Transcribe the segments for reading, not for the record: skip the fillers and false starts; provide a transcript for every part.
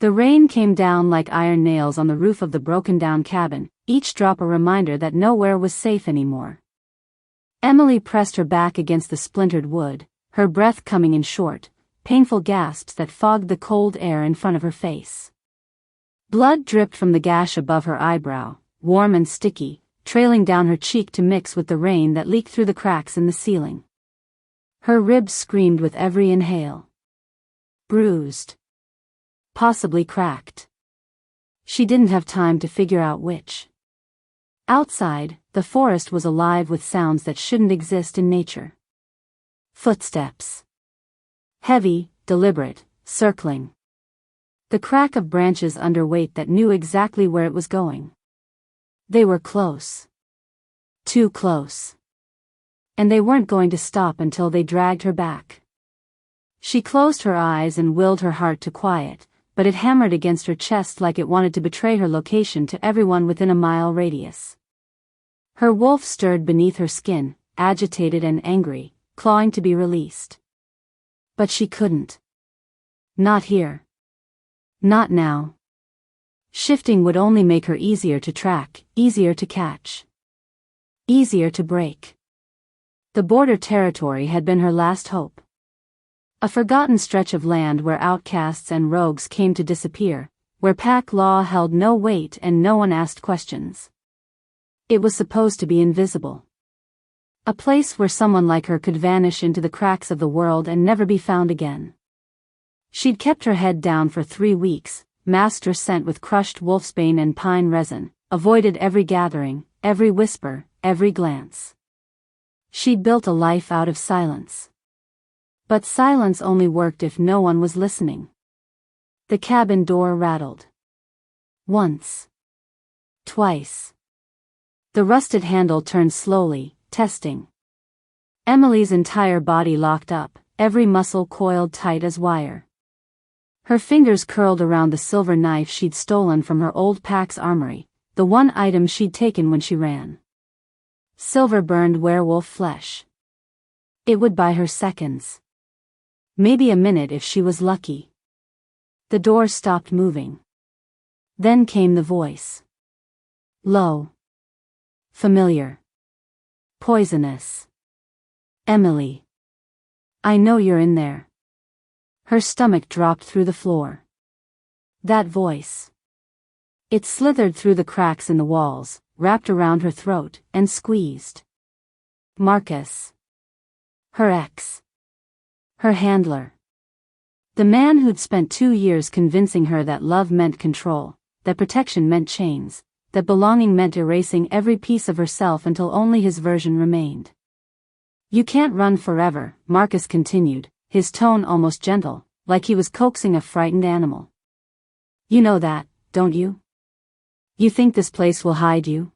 The rain came down like iron nails on the roof of the broken-down cabin, each drop a reminder that nowhere was safe anymore. Emily pressed her back against the splintered wood, her breath coming in short, painful gasps that fogged the cold air in front of her face. Blood dripped from the gash above her eyebrow, warm and sticky, trailing down her cheek to mix with the rain that leaked through the cracks in the ceiling. Her ribs screamed with every inhale. Bruised. Possibly cracked. She didn't have time to figure out which. Outside, the forest was alive with sounds that shouldn't exist in nature. Footsteps. Heavy, deliberate, circling. The crack of branches under weight that knew exactly where it was going. They were close. Too close. And they weren't going to stop until they dragged her back. She closed her eyes and willed her heart to quiet, but it hammered against her chest like it wanted to betray her location to everyone within a mile radius. Her wolf stirred beneath her skin, agitated and angry, clawing to be released. But she couldn't. Not here. Not now. Shifting would only make her easier to track, easier to catch. Easier to break. The border territory had been her last hope. A forgotten stretch of land where outcasts and rogues came to disappear, where pack law held no weight and no one asked questions. It was supposed to be invisible. A place where someone like her could vanish into the cracks of the world and never be found again. She'd kept her head down for 3 weeks, masked her scent with crushed wolfsbane and pine resin, avoided every gathering, every whisper, every glance. She'd built a life out of silence. But silence only worked if no one was listening. The cabin door rattled. Once. Twice. The rusted handle turned slowly, testing. Emily's entire body locked up, every muscle coiled tight as wire. Her fingers curled around the silver knife she'd stolen from her old pack's armory, the one item she'd taken when she ran. Silver-burned werewolf flesh. It would buy her seconds. Maybe a minute if she was lucky. The door stopped moving. Then came the voice. Low. Familiar. Poisonous. Emily. I know you're in there. Her stomach dropped through the floor. That voice. It slithered through the cracks in the walls, wrapped around her throat, and squeezed. Marcus. Her ex. Her handler. The man who'd spent 2 years convincing her that love meant control, that protection meant chains, that belonging meant erasing every piece of herself until only his version remained. You can't run forever, Marcus continued, his tone almost gentle, like he was coaxing a frightened animal. You know that, don't you? You think this place will hide you?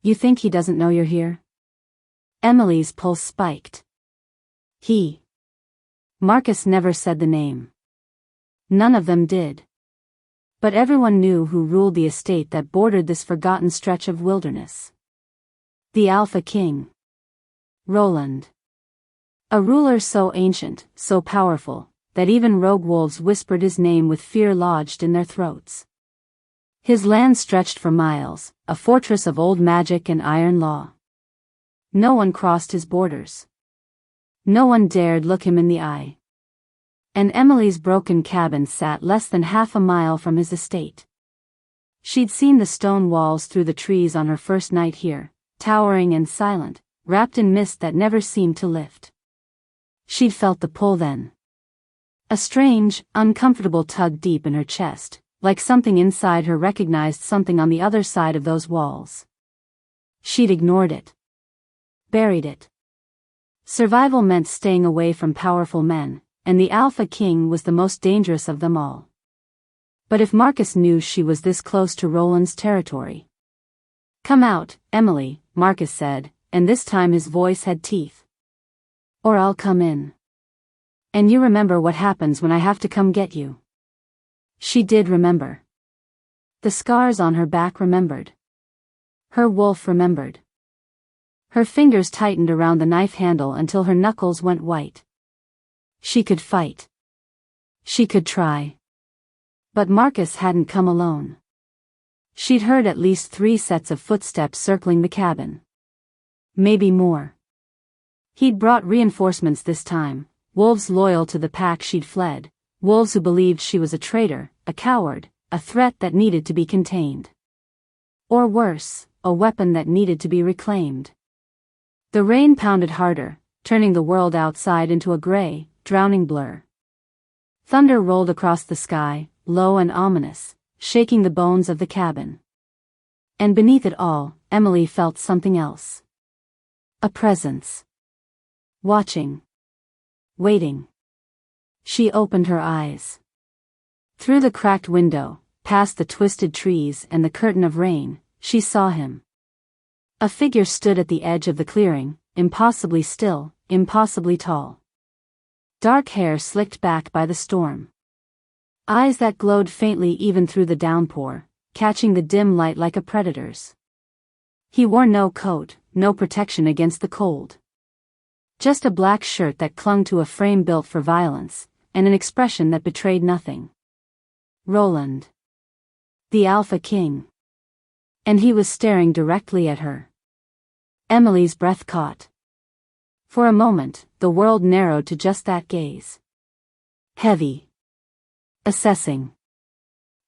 You think he doesn't know you're here? Emily's pulse spiked. He. Marcus never said the name. None of them did. But everyone knew who ruled the estate that bordered this forgotten stretch of wilderness. The Alpha King. Roland. A ruler so ancient, so powerful, that even rogue wolves whispered his name with fear lodged in their throats. His land stretched for miles, a fortress of old magic and iron law. No one crossed his borders. No one dared look him in the eye. And Emily's broken cabin sat less than half a mile from his estate. She'd seen the stone walls through the trees on her first night here, towering and silent, wrapped in mist that never seemed to lift. She'd felt the pull then. A strange, uncomfortable tug deep in her chest, like something inside her recognized something on the other side of those walls. She'd ignored it. Buried it. Survival meant staying away from powerful men, and the Alpha King was the most dangerous of them all. But if Marcus knew she was this close to Roland's territory. Come out, Emily, Marcus said, and this time his voice had teeth. Or I'll come in. And you remember what happens when I have to come get you. She did remember. The scars on her back remembered. Her wolf remembered. Her fingers tightened around the knife handle until her knuckles went white. She could fight. She could try. But Marcus hadn't come alone. She'd heard at least 3 sets of footsteps circling the cabin. Maybe more. He'd brought reinforcements this time, wolves loyal to the pack she'd fled, wolves who believed she was a traitor, a coward, a threat that needed to be contained. Or worse, a weapon that needed to be reclaimed. The rain pounded harder, turning the world outside into a gray, drowning blur. Thunder rolled across the sky, low and ominous, shaking the bones of the cabin. And beneath it all, Emily felt something else. A presence. Watching. Waiting. She opened her eyes. Through the cracked window, past the twisted trees and the curtain of rain, she saw him. A figure stood at the edge of the clearing, impossibly still, impossibly tall. Dark hair slicked back by the storm. Eyes that glowed faintly even through the downpour, catching the dim light like a predator's. He wore no coat, no protection against the cold. Just a black shirt that clung to a frame built for violence, and an expression that betrayed nothing. Roland. The Alpha King. And he was staring directly at her. Emily's breath caught. For a moment, the world narrowed to just that gaze. Heavy. Assessing.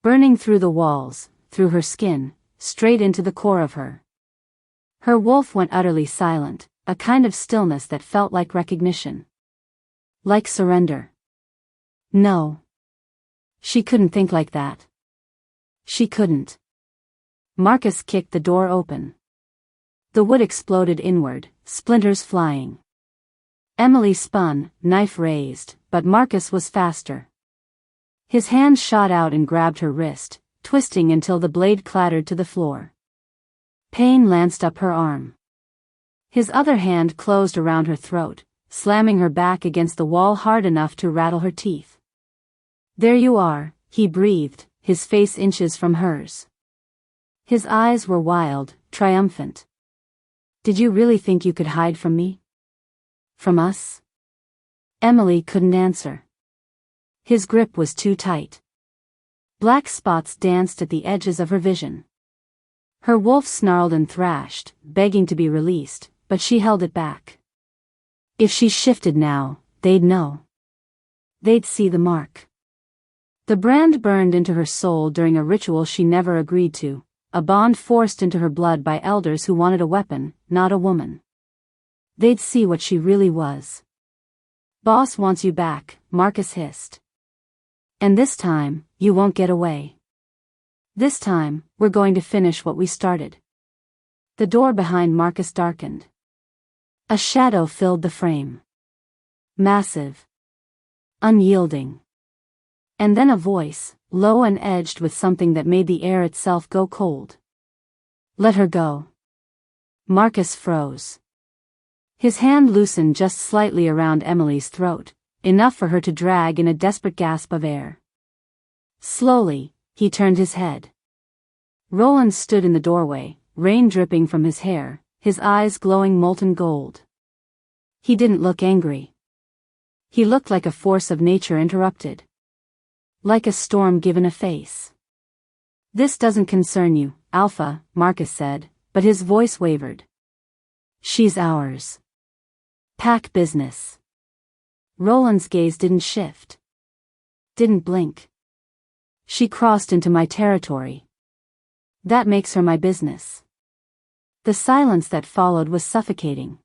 Burning through the walls, through her skin, straight into the core of her. Her wolf went utterly silent, a kind of stillness that felt like recognition. Like surrender. No. She couldn't think like that. She couldn't. Marcus kicked the door open. The wood exploded inward, splinters flying. Emily spun, knife raised, but Marcus was faster. His hand shot out and grabbed her wrist, twisting until the blade clattered to the floor. Pain lanced up her arm. His other hand closed around her throat, slamming her back against the wall hard enough to rattle her teeth. There you are, he breathed, his face inches from hers. His eyes were wild, triumphant. Did you really think you could hide from me? From us? Emily couldn't answer. His grip was too tight. Black spots danced at the edges of her vision. Her wolf snarled and thrashed, begging to be released, but she held it back. If she shifted now, they'd know. They'd see the mark. The brand burned into her soul during a ritual she never agreed to, a bond forced into her blood by elders who wanted a weapon, not a woman. They'd see what she really was. Boss wants you back, Marcus hissed. And this time, you won't get away. This time, we're going to finish what we started. The door behind Marcus darkened. A shadow filled the frame. Massive. Unyielding. And then a voice, low and edged with something that made the air itself go cold. Let her go. Marcus froze. His hand loosened just slightly around Emily's throat, enough for her to drag in a desperate gasp of air. Slowly, he turned his head. Roland stood in the doorway, rain dripping from his hair, his eyes glowing molten gold. He didn't look angry. He looked like a force of nature interrupted. Like a storm given a face. This doesn't concern you, Alpha, Marcus said, but his voice wavered. She's ours. Pack business. Roland's gaze didn't shift. Didn't blink. She crossed into my territory. That makes her my business. The silence that followed was suffocating.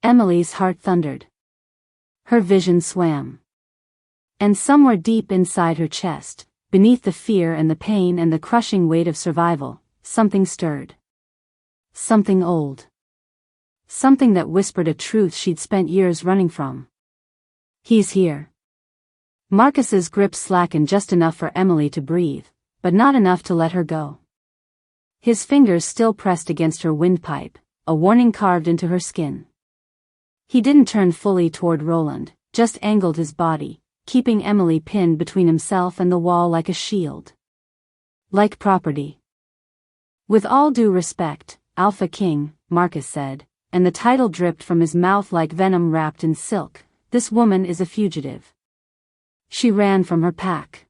Emily's heart thundered. Her vision swam. And somewhere deep inside her chest, beneath the fear and the pain and the crushing weight of survival, something stirred. Something old. Something that whispered a truth she'd spent years running from. He's here. Marcus's grip slackened just enough for Emily to breathe, but not enough to let her go. His fingers still pressed against her windpipe, a warning carved into her skin. He didn't turn fully toward Roland, just angled his body, keeping Emily pinned between himself and the wall like a shield. Like property. With all due respect, Alpha King, Marcus said, and the title dripped from his mouth like venom wrapped in silk, this woman is a fugitive. She ran from her pack.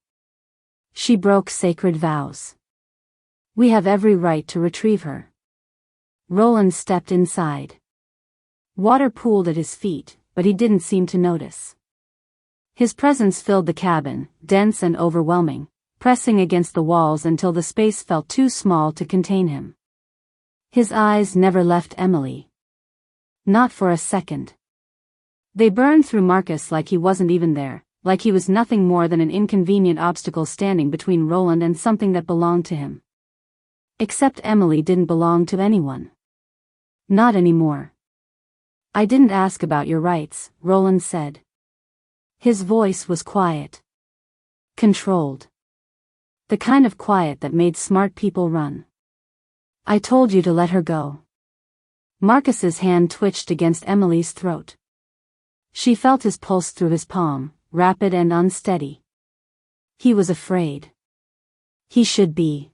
She broke sacred vows. We have every right to retrieve her. Roland stepped inside. Water pooled at his feet, but he didn't seem to notice. His presence filled the cabin, dense and overwhelming, pressing against the walls until the space felt too small to contain him. His eyes never left Emily. Not for a second. They burned through Marcus like he wasn't even there, like he was nothing more than an inconvenient obstacle standing between Roland and something that belonged to him. Except Emily didn't belong to anyone. Not anymore. I didn't ask about your rights, Roland said. His voice was quiet. Controlled. The kind of quiet that made smart people run. I told you to let her go. Marcus's hand twitched against Emily's throat. She felt his pulse through his palm, rapid and unsteady. He was afraid. He should be.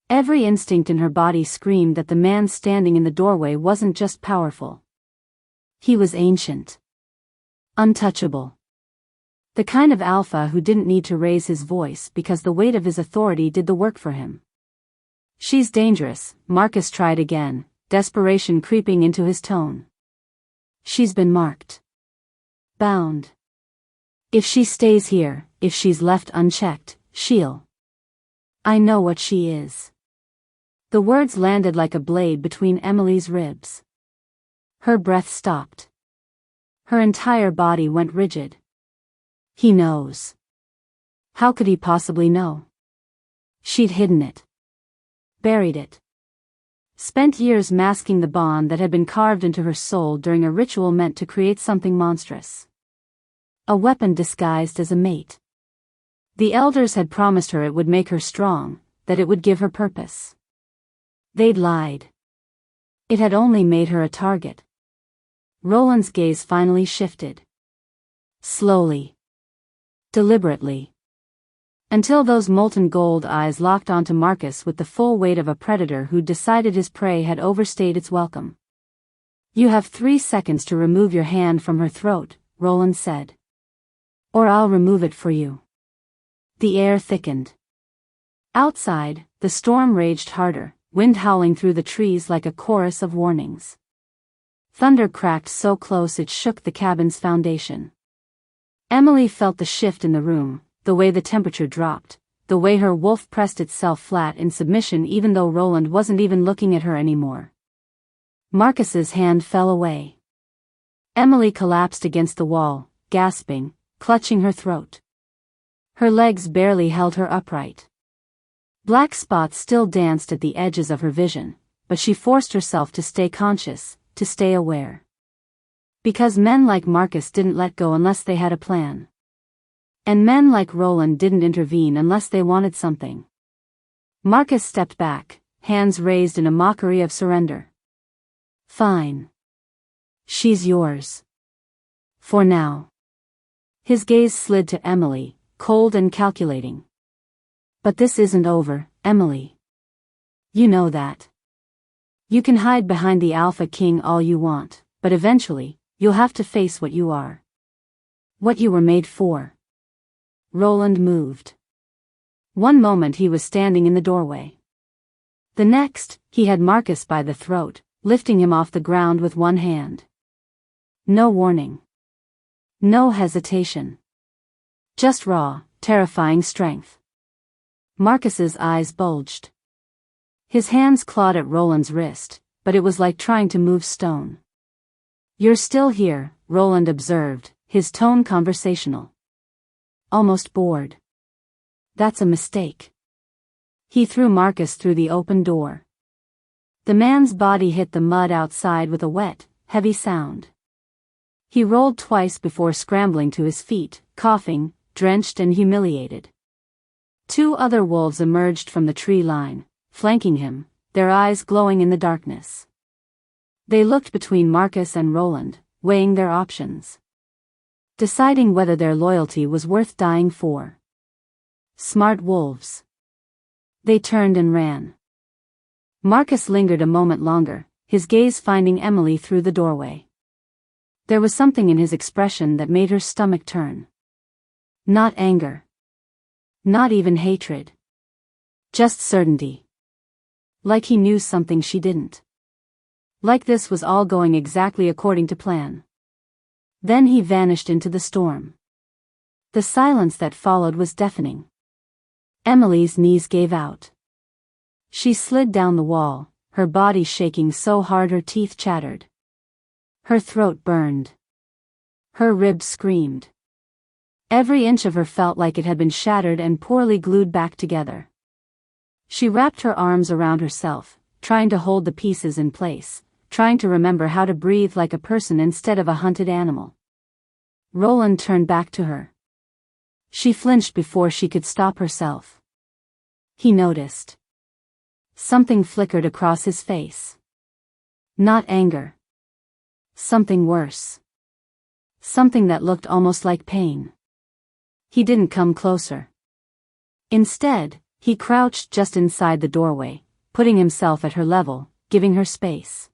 Every instinct in her body screamed that the man standing in the doorway wasn't just powerful. He was ancient. Untouchable. The kind of alpha who didn't need to raise his voice because the weight of his authority did the work for him. She's dangerous, Marcus tried again, desperation creeping into his tone. She's been marked. Bound. If she stays here, if she's left unchecked, she'll. I know what she is. The words landed like a blade between Emily's ribs. Her breath stopped. Her entire body went rigid. He knows. How could he possibly know? She'd hidden it. Buried it. Spent years masking the bond that had been carved into her soul during a ritual meant to create something monstrous. A weapon disguised as a mate. The elders had promised her it would make her strong, that it would give her purpose. They'd lied. It had only made her a target. Roland's gaze finally shifted. Slowly. Deliberately. Until those molten gold eyes locked onto Marcus with the full weight of a predator who'd decided his prey had overstayed its welcome. You have 3 seconds to remove your hand from her throat, Roland said. Or I'll remove it for you. The air thickened. Outside, the storm raged harder, wind howling through the trees like a chorus of warnings. Thunder cracked so close it shook the cabin's foundation. Emily felt the shift in the room, the way the temperature dropped, the way her wolf pressed itself flat in submission even though Roland wasn't even looking at her anymore. Marcus's hand fell away. Emily collapsed against the wall, gasping, clutching her throat. Her legs barely held her upright. Black spots still danced at the edges of her vision, but she forced herself to stay conscious, to stay aware. Because men like Marcus didn't let go unless they had a plan. And men like Roland didn't intervene unless they wanted something. Marcus stepped back, hands raised in a mockery of surrender. Fine. She's yours. For now. His gaze slid to Emily, cold and calculating. But this isn't over, Emily. You know that. You can hide behind the Alpha King all you want, but eventually, you'll have to face what you are. What you were made for. Roland moved. One moment he was standing in the doorway. The next, he had Marcus by the throat, lifting him off the ground with one hand. No warning. No hesitation. Just raw, terrifying strength. Marcus's eyes bulged. His hands clawed at Roland's wrist, but it was like trying to move stone. You're still here, Roland observed, his tone conversational. Almost bored. That's a mistake. He threw Marcus through the open door. The man's body hit the mud outside with a wet, heavy sound. He rolled twice before scrambling to his feet, coughing, drenched and humiliated. 2 other wolves emerged from the tree line, flanking him, their eyes glowing in the darkness. They looked between Marcus and Roland, weighing their options. Deciding whether their loyalty was worth dying for. Smart wolves. They turned and ran. Marcus lingered a moment longer, his gaze finding Emily through the doorway. There was something in his expression that made her stomach turn. Not anger. Not even hatred. Just certainty. Like he knew something she didn't. Like this was all going exactly according to plan. Then he vanished into the storm. The silence that followed was deafening. Emily's knees gave out. She slid down the wall, her body shaking so hard her teeth chattered. Her throat burned. Her ribs screamed. Every inch of her felt like it had been shattered and poorly glued back together. She wrapped her arms around herself, trying to hold the pieces in place, trying to remember how to breathe like a person instead of a hunted animal. Roland turned back to her. She flinched before she could stop herself. He noticed. Something flickered across his face. Not anger. Something worse. Something that looked almost like pain. He didn't come closer. Instead, he crouched just inside the doorway, putting himself at her level, giving her space.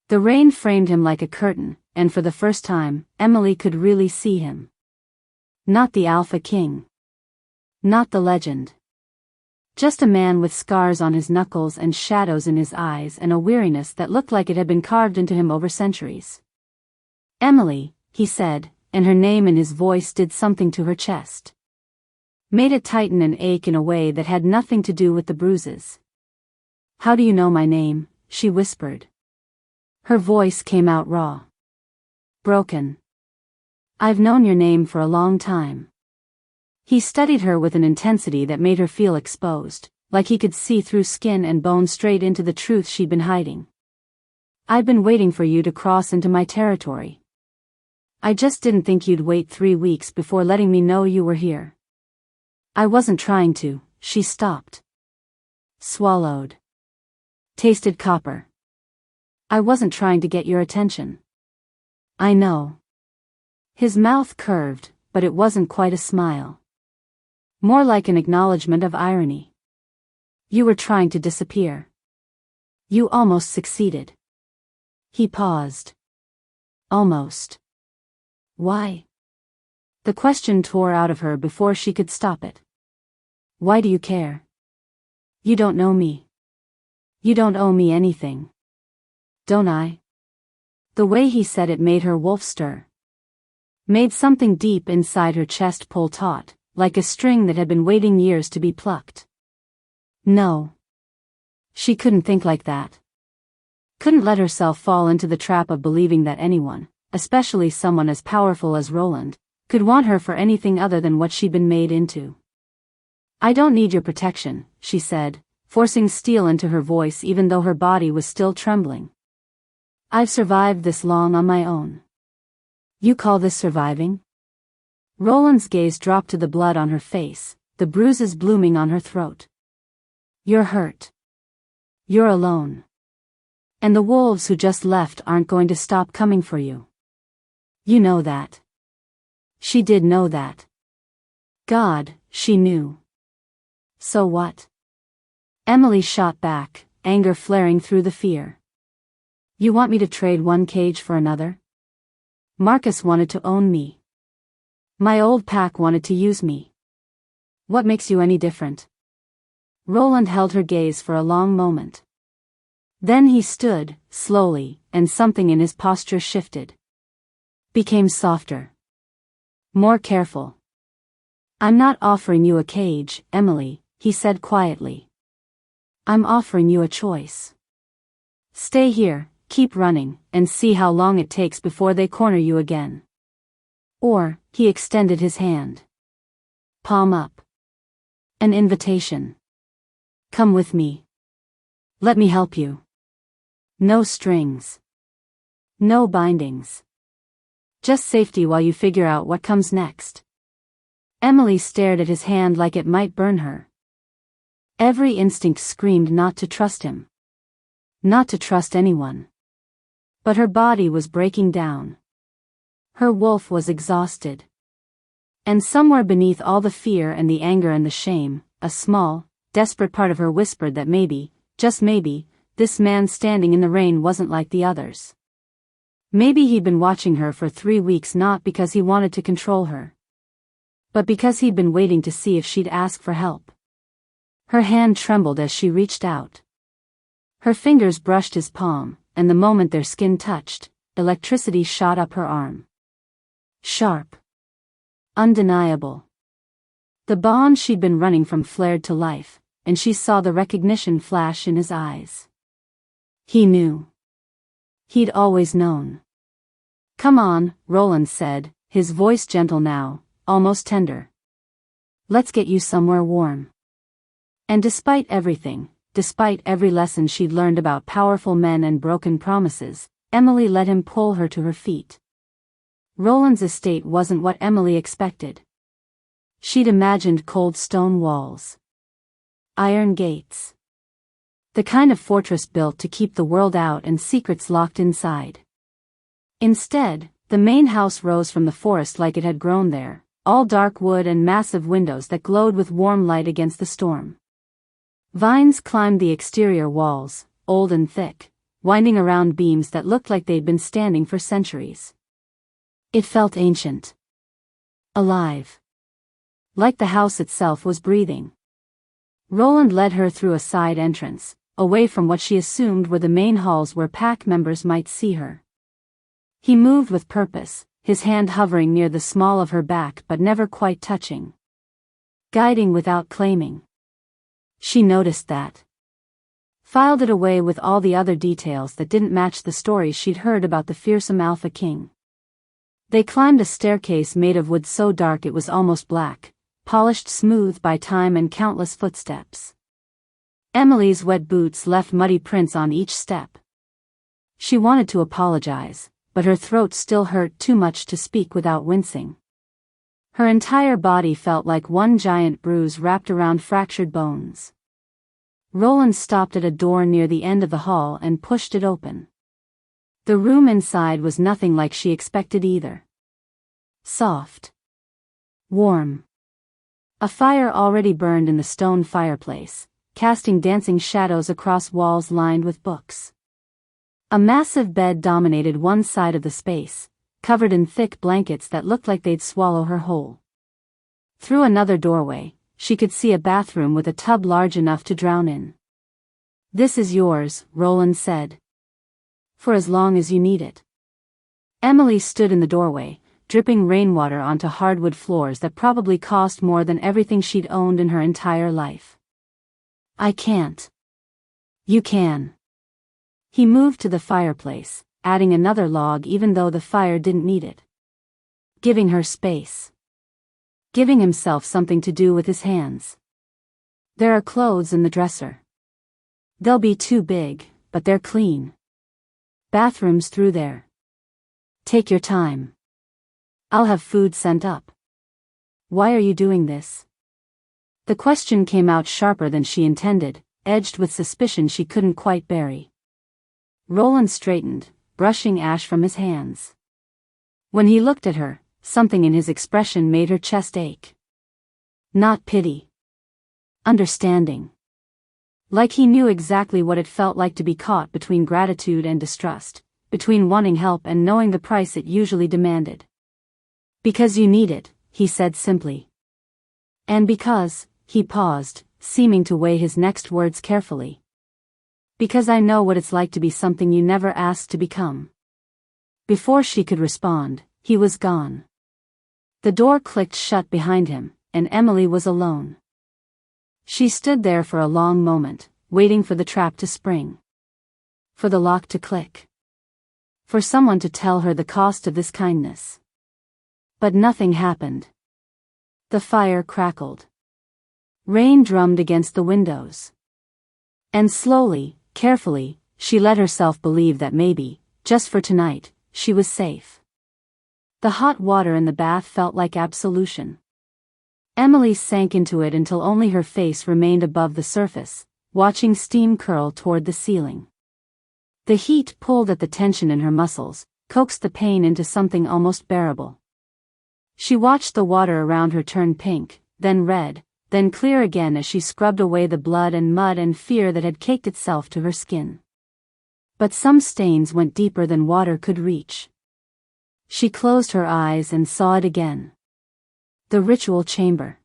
The rain framed him like a curtain, and for the first time, Emily could really see him. Not the Alpha King. Not the legend. Just a man with scars on his knuckles and shadows in his eyes and a weariness that looked like it had been carved into him over centuries. Emily, he said, and her name and his voice did something to her chest. Made it tighten and ache in a way that had nothing to do with the bruises. How do you know my name? She whispered. Her voice came out raw. Broken. I've known your name for a long time. He studied her with an intensity that made her feel exposed, like he could see through skin and bone straight into the truth she'd been hiding. I've been waiting for you to cross into my territory. I just didn't think you'd wait 3 weeks before letting me know you were here. I wasn't trying to. She stopped. Swallowed. Tasted copper. I wasn't trying to get your attention. I know. His mouth curved, but it wasn't quite a smile. More like an acknowledgement of irony. You were trying to disappear. You almost succeeded. He paused. Almost. Why? The question tore out of her before she could stop it. Why do you care? You don't know me. You don't owe me anything. Don't I? The way he said it made her wolf stir. Made something deep inside her chest pull taut, like a string that had been waiting years to be plucked. No. She couldn't think like that. Couldn't let herself fall into the trap of believing that anyone, especially someone as powerful as Roland, could want her for anything other than what she'd been made into. I don't need your protection, she said, forcing steel into her voice even though her body was still trembling. I've survived this long on my own. You call this surviving? Roland's gaze dropped to the blood on her face, the bruises blooming on her throat. You're hurt. You're alone. And the wolves who just left aren't going to stop coming for you. You know that. She did know that. God, she knew. So what? Emily shot back, anger flaring through the fear. You want me to trade one cage for another? Marcus wanted to own me. My old pack wanted to use me. What makes you any different? Roland held her gaze for a long moment. Then he stood, slowly, and something in his posture shifted. Became softer. More careful. I'm not offering you a cage, Emily, he said quietly. I'm offering you a choice. Stay here, keep running, and see how long it takes before they corner you again. Or, he extended his hand. Palm up. An invitation. Come with me. Let me help you. No strings. No bindings. Just safety while you figure out what comes next. Emily stared at his hand like it might burn her. Every instinct screamed not to trust him. Not to trust anyone. But her body was breaking down. Her wolf was exhausted. And somewhere beneath all the fear and the anger and the shame, a small, desperate part of her whispered that maybe, just maybe, this man standing in the rain wasn't like the others. Maybe he'd been watching her for 3 weeks not because he wanted to control her. but because he'd been waiting to see if she'd ask for help. Her hand trembled as she reached out. Her fingers brushed his palm, and the moment their skin touched, electricity shot up her arm. Sharp. Undeniable. The bond she'd been running from flared to life, and she saw the recognition flash in his eyes. He knew. He'd always known. Come on, Roland said, his voice gentle now, almost tender. Let's get you somewhere warm. And despite everything, despite every lesson she'd learned about powerful men and broken promises, Emily let him pull her to her feet. Roland's estate wasn't what Emily expected. She'd imagined cold stone walls. Iron gates. The kind of fortress built to keep the world out and secrets locked inside. Instead, the main house rose from the forest like it had grown there, all dark wood and massive windows that glowed with warm light against the storm. Vines climbed the exterior walls, old and thick, winding around beams that looked like they'd been standing for centuries. It felt ancient. Alive. Like the house itself was breathing. Roland led her through a side entrance, away from what she assumed were the main halls where pack members might see her. He moved with purpose, his hand hovering near the small of her back but never quite touching. Guiding without claiming. She noticed that. Filed it away with all the other details that didn't match the stories she'd heard about the fearsome Alpha King. They climbed a staircase made of wood so dark it was almost black, polished smooth by time and countless footsteps. Emily's wet boots left muddy prints on each step. She wanted to apologize, but her throat still hurt too much to speak without wincing. Her entire body felt like one giant bruise wrapped around fractured bones. Roland stopped at a door near the end of the hall and pushed it open. The room inside was nothing like she expected either. Soft. Warm. A fire already burned in the stone fireplace, casting dancing shadows across walls lined with books. A massive bed dominated one side of the space, covered in thick blankets that looked like they'd swallow her whole. Through another doorway, she could see a bathroom with a tub large enough to drown in. "This is yours," Roland said. "For as long as you need it." Emily stood in the doorway, dripping rainwater onto hardwood floors that probably cost more than everything she'd owned in her entire life. "I can't." "You can." He moved to the fireplace, adding another log even though the fire didn't need it. Giving her space. Giving himself something to do with his hands. "There are clothes in the dresser. They'll be too big, but they're clean. Bathrooms through there. Take your time. I'll have food sent up." "Why are you doing this?" The question came out sharper than she intended, edged with suspicion she couldn't quite bury. Roland straightened, brushing ash from his hands. When he looked at her, something in his expression made her chest ache. Not pity. Understanding. Like he knew exactly what it felt like to be caught between gratitude and distrust, between wanting help and knowing the price it usually demanded. "Because you need it," he said simply. "And because," he paused, seeming to weigh his next words carefully. "Because I know what it's like to be something you never asked to become." Before she could respond, he was gone. The door clicked shut behind him, and Emily was alone. She stood there for a long moment, waiting for the trap to spring. For the lock to click. For someone to tell her the cost of this kindness. But nothing happened. The fire crackled. Rain drummed against the windows. And slowly, carefully, she let herself believe that maybe, just for tonight, she was safe. The hot water in the bath felt like absolution. Emily sank into it until only her face remained above the surface, watching steam curl toward the ceiling. The heat pulled at the tension in her muscles, coaxed the pain into something almost bearable. She watched the water around her turn pink, then red, then clear again as she scrubbed away the blood and mud and fear that had caked itself to her skin. But some stains went deeper than water could reach. She closed her eyes and saw it again. The ritual chamber.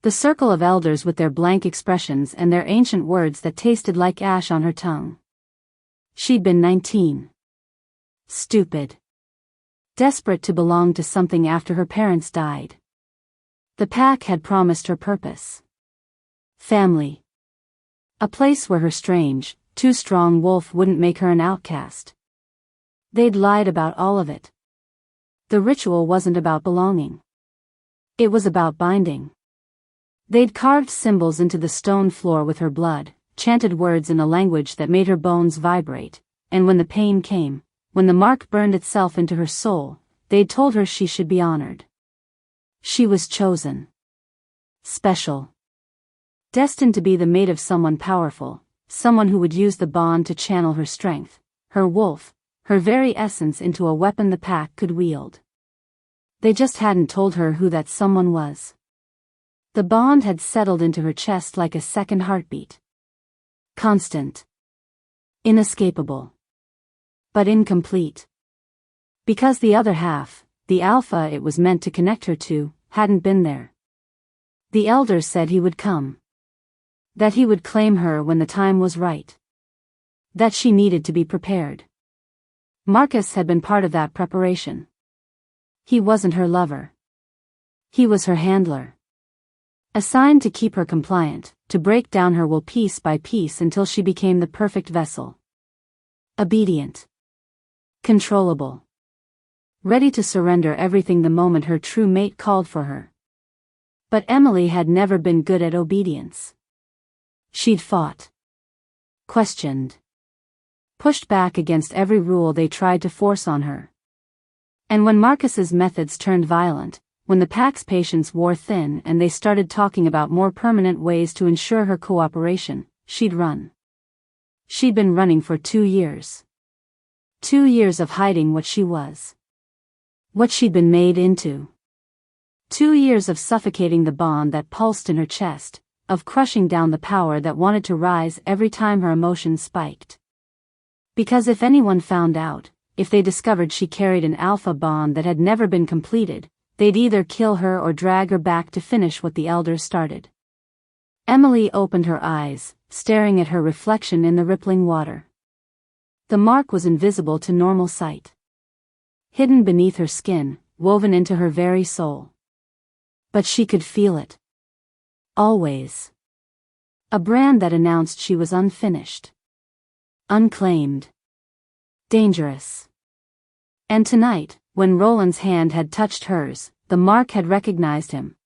The circle of elders with their blank expressions and their ancient words that tasted like ash on her tongue. She'd been 19. Stupid. Desperate to belong to something after her parents died. The pack had promised her purpose. Family. A place where her strange, too strong wolf wouldn't make her an outcast. They'd lied about all of it. The ritual wasn't about belonging. It was about binding. They'd carved symbols into the stone floor with her blood, chanted words in a language that made her bones vibrate, and when the pain came, when the mark burned itself into her soul, they'd told her she should be honored. She was chosen. Special. Destined to be the mate of someone powerful, someone who would use the bond to channel her strength, her wolf, her very essence into a weapon the pack could wield. They just hadn't told her who that someone was. The bond had settled into her chest like a second heartbeat. Constant. Inescapable. But incomplete. Because the other half, the alpha it was meant to connect her to, hadn't been there. The elders said he would come. That he would claim her when the time was right. That she needed to be prepared. Marcus had been part of that preparation. He wasn't her lover. He was her handler. Assigned to keep her compliant, to break down her will piece by piece until she became the perfect vessel. Obedient. Controllable. Ready to surrender everything the moment her true mate called for her. But Emily had never been good at obedience. She'd fought. Questioned. Pushed back against every rule they tried to force on her. And when Marcus's methods turned violent, when the pack's patience wore thin and they started talking about more permanent ways to ensure her cooperation, she'd run. She'd been running for 2 years. 2 years of hiding what she was. What she'd been made into. 2 years of suffocating the bond that pulsed in her chest, of crushing down the power that wanted to rise every time her emotions spiked. Because if anyone found out, if they discovered she carried an alpha bond that had never been completed, they'd either kill her or drag her back to finish what the elders started. Emily opened her eyes, staring at her reflection in the rippling water. The mark was invisible to normal sight. Hidden beneath her skin, woven into her very soul. But she could feel it. Always. A brand that announced she was unfinished. Unclaimed. Dangerous. And tonight, when Roland's hand had touched hers, the mark had recognized him.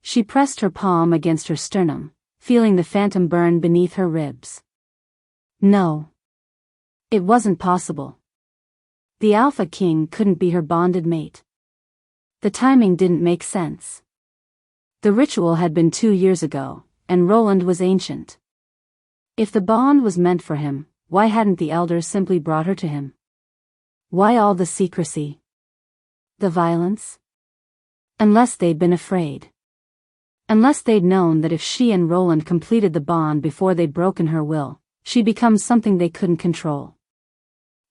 She pressed her palm against her sternum, feeling the phantom burn beneath her ribs. No. It wasn't possible. The Alpha King couldn't be her bonded mate. The timing didn't make sense. The ritual had been 2 years ago, and Roland was ancient. If the bond was meant for him, why hadn't the elders simply brought her to him? Why all the secrecy? The violence? Unless they'd been afraid. Unless they'd known that if she and Roland completed the bond before they'd broken her will, she'd become something they couldn't control.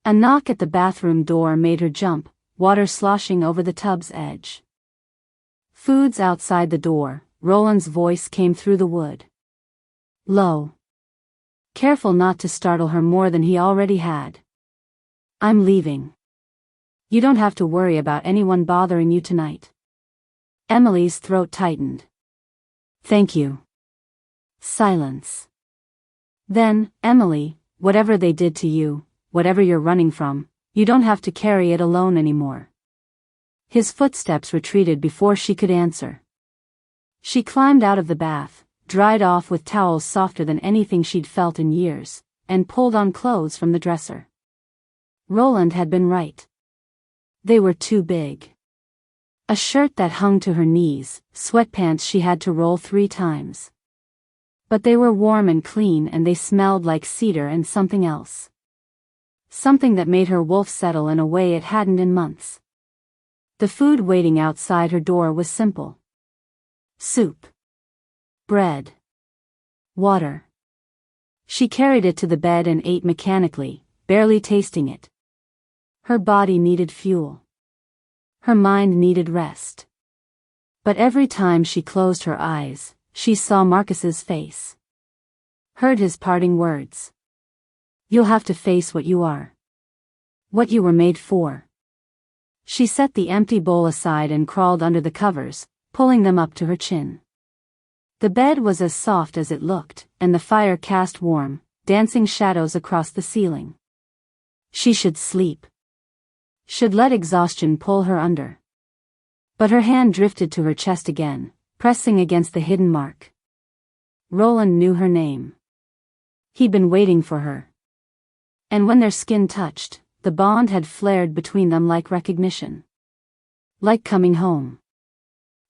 A knock at the bathroom door made her jump, water sloshing over the tub's edge. Food's outside the door, Roland's voice came through the wood. Low. Careful not to startle her more than he already had. I'm leaving. You don't have to worry about anyone bothering you tonight. Emily's throat tightened. Thank you. Silence. Then, Emily, whatever they did to you, whatever you're running from, you don't have to carry it alone anymore. His footsteps retreated before she could answer. She climbed out of the bath, dried off with towels softer than anything she'd felt in years, and pulled on clothes from the dresser. Roland had been right. They were too big. A shirt that hung to her knees, sweatpants she had to roll 3 times. But they were warm and clean and they smelled like cedar and something else. Something that made her wolf settle in a way it hadn't in months. The food waiting outside her door was simple. Soup. Bread. Water. She carried it to the bed and ate mechanically, barely tasting it. Her body needed fuel. Her mind needed rest. But every time she closed her eyes, she saw Marcus's face. Heard his parting words. You'll have to face what you are. What you were made for. She set the empty bowl aside and crawled under the covers, pulling them up to her chin. The bed was as soft as it looked, and the fire cast warm, dancing shadows across the ceiling. She should sleep. Should let exhaustion pull her under. But her hand drifted to her chest again, pressing against the hidden mark. Roland knew her name. He'd been waiting for her. And when their skin touched, the bond had flared between them like recognition. Like coming home.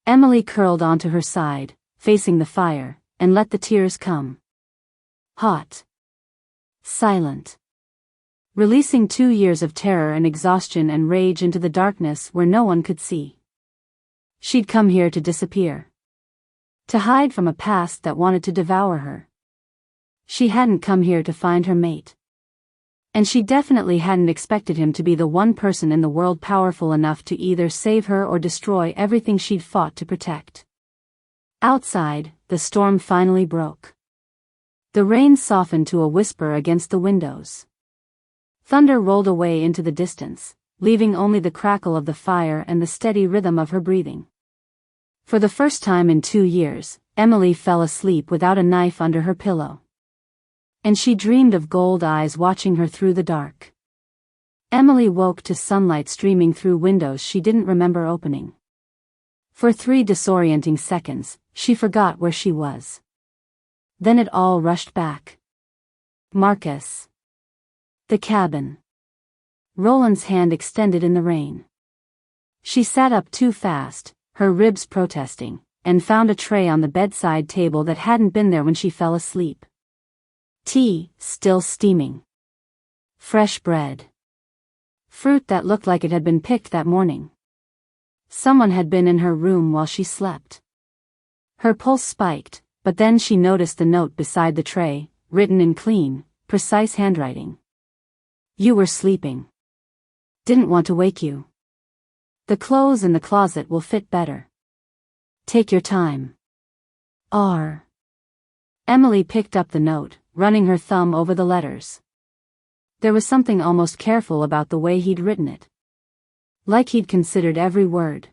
Emily curled onto her side, facing the fire, and let the tears come. Hot. Silent. Releasing 2 years of terror and exhaustion and rage into the darkness where no one could see. She'd come here to disappear. To hide from a past that wanted to devour her. She hadn't come here to find her mate. And she definitely hadn't expected him to be the one person in the world powerful enough to either save her or destroy everything she'd fought to protect. Outside, the storm finally broke. The rain softened to a whisper against the windows. Thunder rolled away into the distance, leaving only the crackle of the fire and the steady rhythm of her breathing. For the first time in 2 years, Emily fell asleep without a knife under her pillow. And she dreamed of gold eyes watching her through the dark. Emily woke to sunlight streaming through windows she didn't remember opening. For 3 disorienting seconds, she forgot where she was. Then it all rushed back. Marcus. The cabin. Roland's hand extended in the rain. She sat up too fast, her ribs protesting, and found a tray on the bedside table that hadn't been there when she fell asleep. Tea, still steaming. Fresh bread. Fruit that looked like it had been picked that morning. Someone had been in her room while she slept. Her pulse spiked, but then she noticed the note beside the tray, written in clean, precise handwriting. You were sleeping. Didn't want to wake you. The clothes in the closet will fit better. Take your time. R. Emily picked up the note, running her thumb over the letters. There was something almost careful about the way he'd written it. Like he'd considered every word.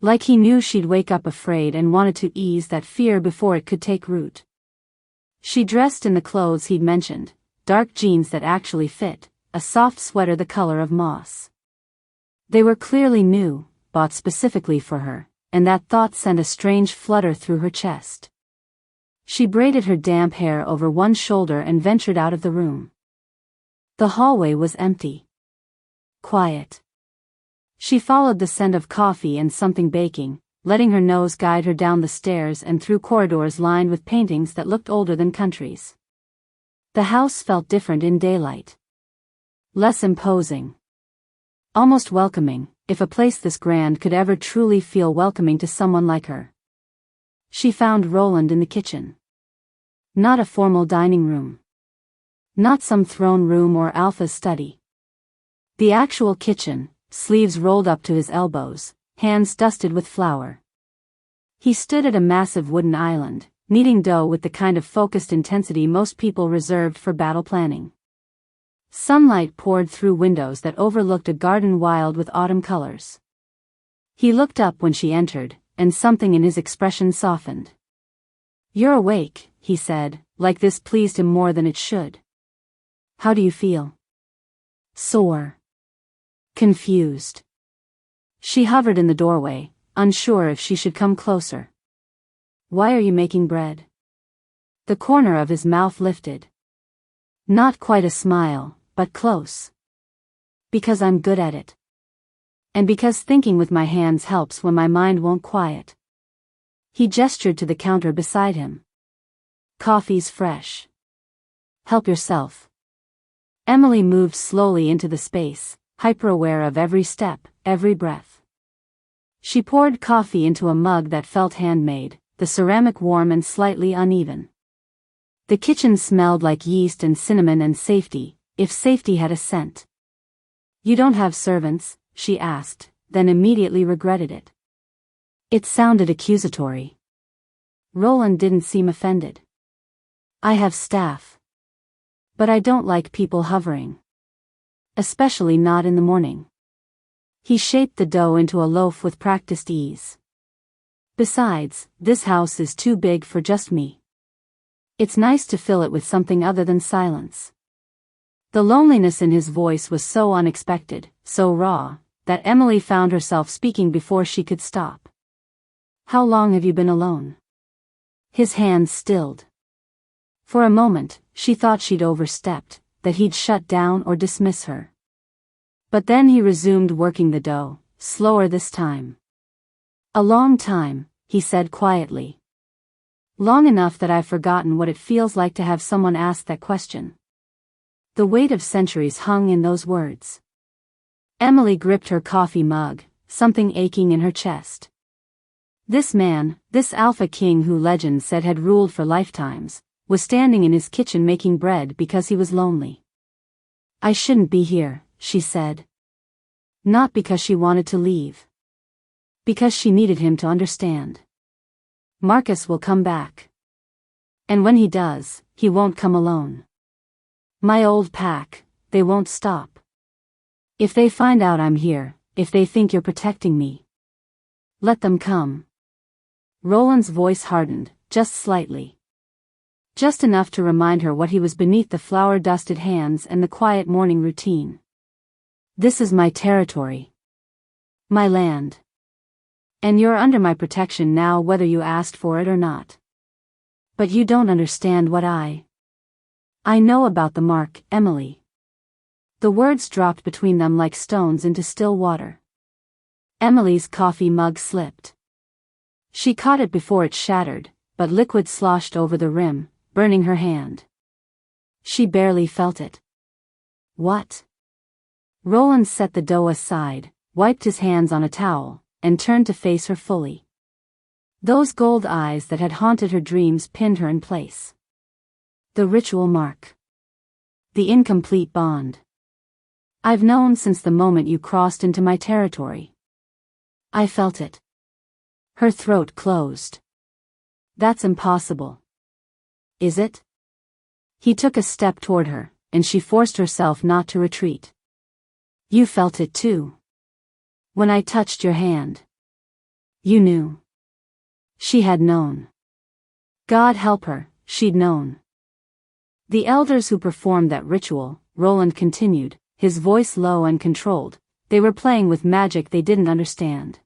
Like he knew she'd wake up afraid and wanted to ease that fear before it could take root. She dressed in the clothes he'd mentioned, dark jeans that actually fit, a soft sweater the color of moss. They were clearly new, bought specifically for her, and that thought sent a strange flutter through her chest. She braided her damp hair over one shoulder and ventured out of the room. The hallway was empty. Quiet. She followed the scent of coffee and something baking, letting her nose guide her down the stairs and through corridors lined with paintings that looked older than countries. The house felt different in daylight. Less imposing. Almost welcoming, if a place this grand could ever truly feel welcoming to someone like her. She found Roland in the kitchen. Not a formal dining room. Not some throne room or Alpha's study. The actual kitchen, sleeves rolled up to his elbows, hands dusted with flour. He stood at a massive wooden island, kneading dough with the kind of focused intensity most people reserved for battle planning. Sunlight poured through windows that overlooked a garden wild with autumn colors. He looked up when she entered, and something in his expression softened. You're awake, he said, like this pleased him more than it should. How do you feel? Sore. Confused. She hovered in the doorway, unsure if she should come closer. Why are you making bread? The corner of his mouth lifted. Not quite a smile, but close. Because I'm good at it. And because thinking with my hands helps when my mind won't quiet. He gestured to the counter beside him. Coffee's fresh. Help yourself. Emily moved slowly into the space, hyper-aware of every step, every breath. She poured coffee into a mug that felt handmade, the ceramic warm and slightly uneven. The kitchen smelled like yeast and cinnamon and safety, if safety had a scent. You don't have servants, she asked, then immediately regretted it. It sounded accusatory. Roland didn't seem offended. I have staff. But I don't like people hovering. Especially not in the morning. He shaped the dough into a loaf with practiced ease. Besides, this house is too big for just me. It's nice to fill it with something other than silence. The loneliness in his voice was so unexpected, so raw, that Emily found herself speaking before she could stop. How long have you been alone? His hands stilled. For a moment, she thought she'd overstepped, that he'd shut down or dismiss her. But then he resumed working the dough, slower this time. A long time, he said quietly. Long enough that I've forgotten what it feels like to have someone ask that question. The weight of centuries hung in those words. Emily gripped her coffee mug, something aching in her chest. This man, this alpha king who legend said had ruled for lifetimes, was standing in his kitchen making bread because he was lonely. I shouldn't be here, she said. Not because she wanted to leave. Because she needed him to understand. Marcus will come back. And when he does, he won't come alone. My old pack, they won't stop. If they find out I'm here, if they think you're protecting me, let them come. Roland's voice hardened, just slightly. Just enough to remind her what he was beneath the flour-dusted hands and the quiet morning routine. This is my territory. My land. And you're under my protection now whether you asked for it or not. But you don't understand what I know about the mark, Emily. The words dropped between them like stones into still water. Emily's coffee mug slipped. She caught it before it shattered, but liquid sloshed over the rim, burning her hand. She barely felt it. What? Roland set the dough aside, wiped his hands on a towel, and turned to face her fully. Those gold eyes that had haunted her dreams pinned her in place. The ritual mark. The incomplete bond. I've known since the moment you crossed into my territory. I felt it. Her throat closed. That's impossible. Is it? He took a step toward her, and she forced herself not to retreat. You felt it too. When I touched your hand. You knew. She had known. God help her, she'd known. The elders who performed that ritual, Roland continued, his voice low and controlled, they were playing with magic they didn't understand.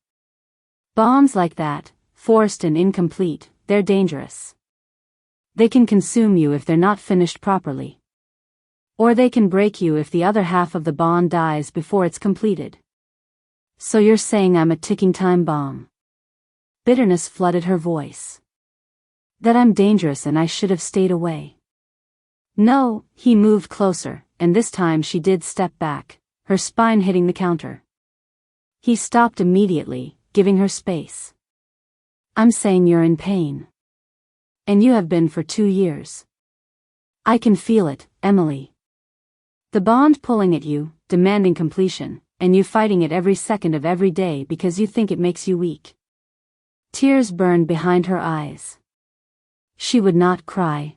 Bonds like that, forced and incomplete, they're dangerous. They can consume you if they're not finished properly. Or they can break you if the other half of the bond dies before it's completed. So you're saying I'm a ticking time bomb? Bitterness flooded her voice. That I'm dangerous and I should have stayed away. No, he moved closer, and this time she did step back, her spine hitting the counter. He stopped immediately, giving her space. I'm saying you're in pain. And you have been for 2 years. I can feel it, Emily. The bond pulling at you, demanding completion, and you fighting it every second of every day because you think it makes you weak. Tears burned behind her eyes. She would not cry.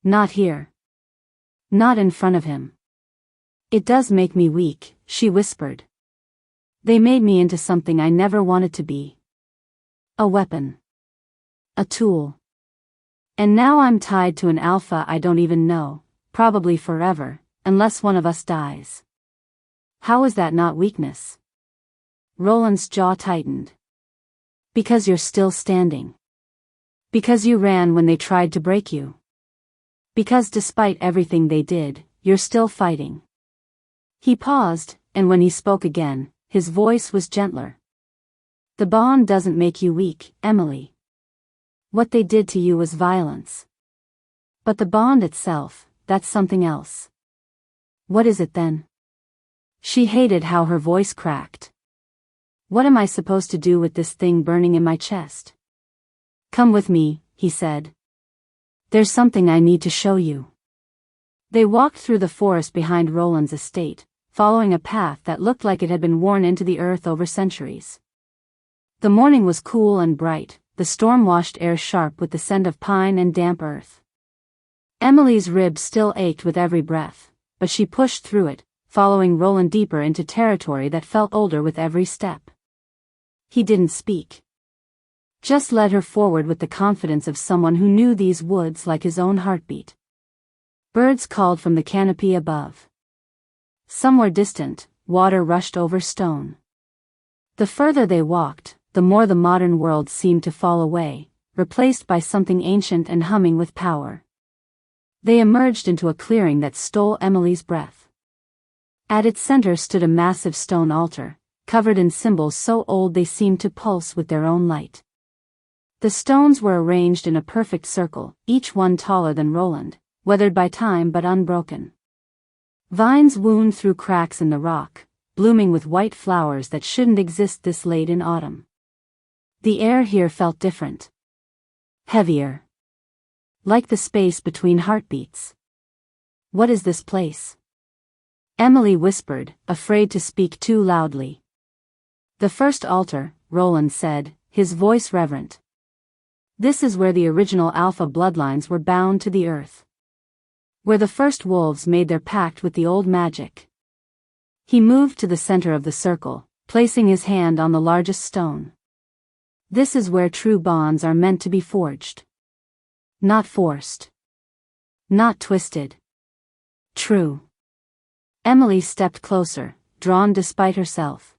Not here. Not in front of him. It does make me weak, she whispered. They made me into something I never wanted to be. A weapon. A tool. And now I'm tied to an alpha I don't even know, probably forever, unless one of us dies. How is that not weakness? Roland's jaw tightened. Because you're still standing. Because you ran when they tried to break you. Because despite everything they did, you're still fighting. He paused, and when he spoke again, his voice was gentler. The bond doesn't make you weak, Emily. What they did to you was violence. But the bond itself, that's something else. What is it then? She hated how her voice cracked. What am I supposed to do with this thing burning in my chest? Come with me, he said. There's something I need to show you. They walked through the forest behind Roland's estate, following a path that looked like it had been worn into the earth over centuries. The morning was cool and bright, the storm-washed air sharp with the scent of pine and damp earth. Emily's ribs still ached with every breath, but she pushed through it, following Roland deeper into territory that felt older with every step. He didn't speak. Just led her forward with the confidence of someone who knew these woods like his own heartbeat. Birds called from the canopy above. Somewhere distant, water rushed over stone. The further they walked, the more the modern world seemed to fall away, replaced by something ancient and humming with power. They emerged into a clearing that stole Emily's breath. At its center stood a massive stone altar, covered in symbols so old they seemed to pulse with their own light. The stones were arranged in a perfect circle, each one taller than Roland, weathered by time but unbroken. Vines wound through cracks in the rock, blooming with white flowers that shouldn't exist this late in autumn. The air here felt different. Heavier. Like the space between heartbeats. What is this place? Emily whispered, afraid to speak too loudly. The first altar, Roland said, his voice reverent. This is where the original Alpha bloodlines were bound to the earth. Where the first wolves made their pact with the old magic. He moved to the center of the circle, placing his hand on the largest stone. This is where true bonds are meant to be forged. Not forced. Not twisted. True. Emily stepped closer, drawn despite herself.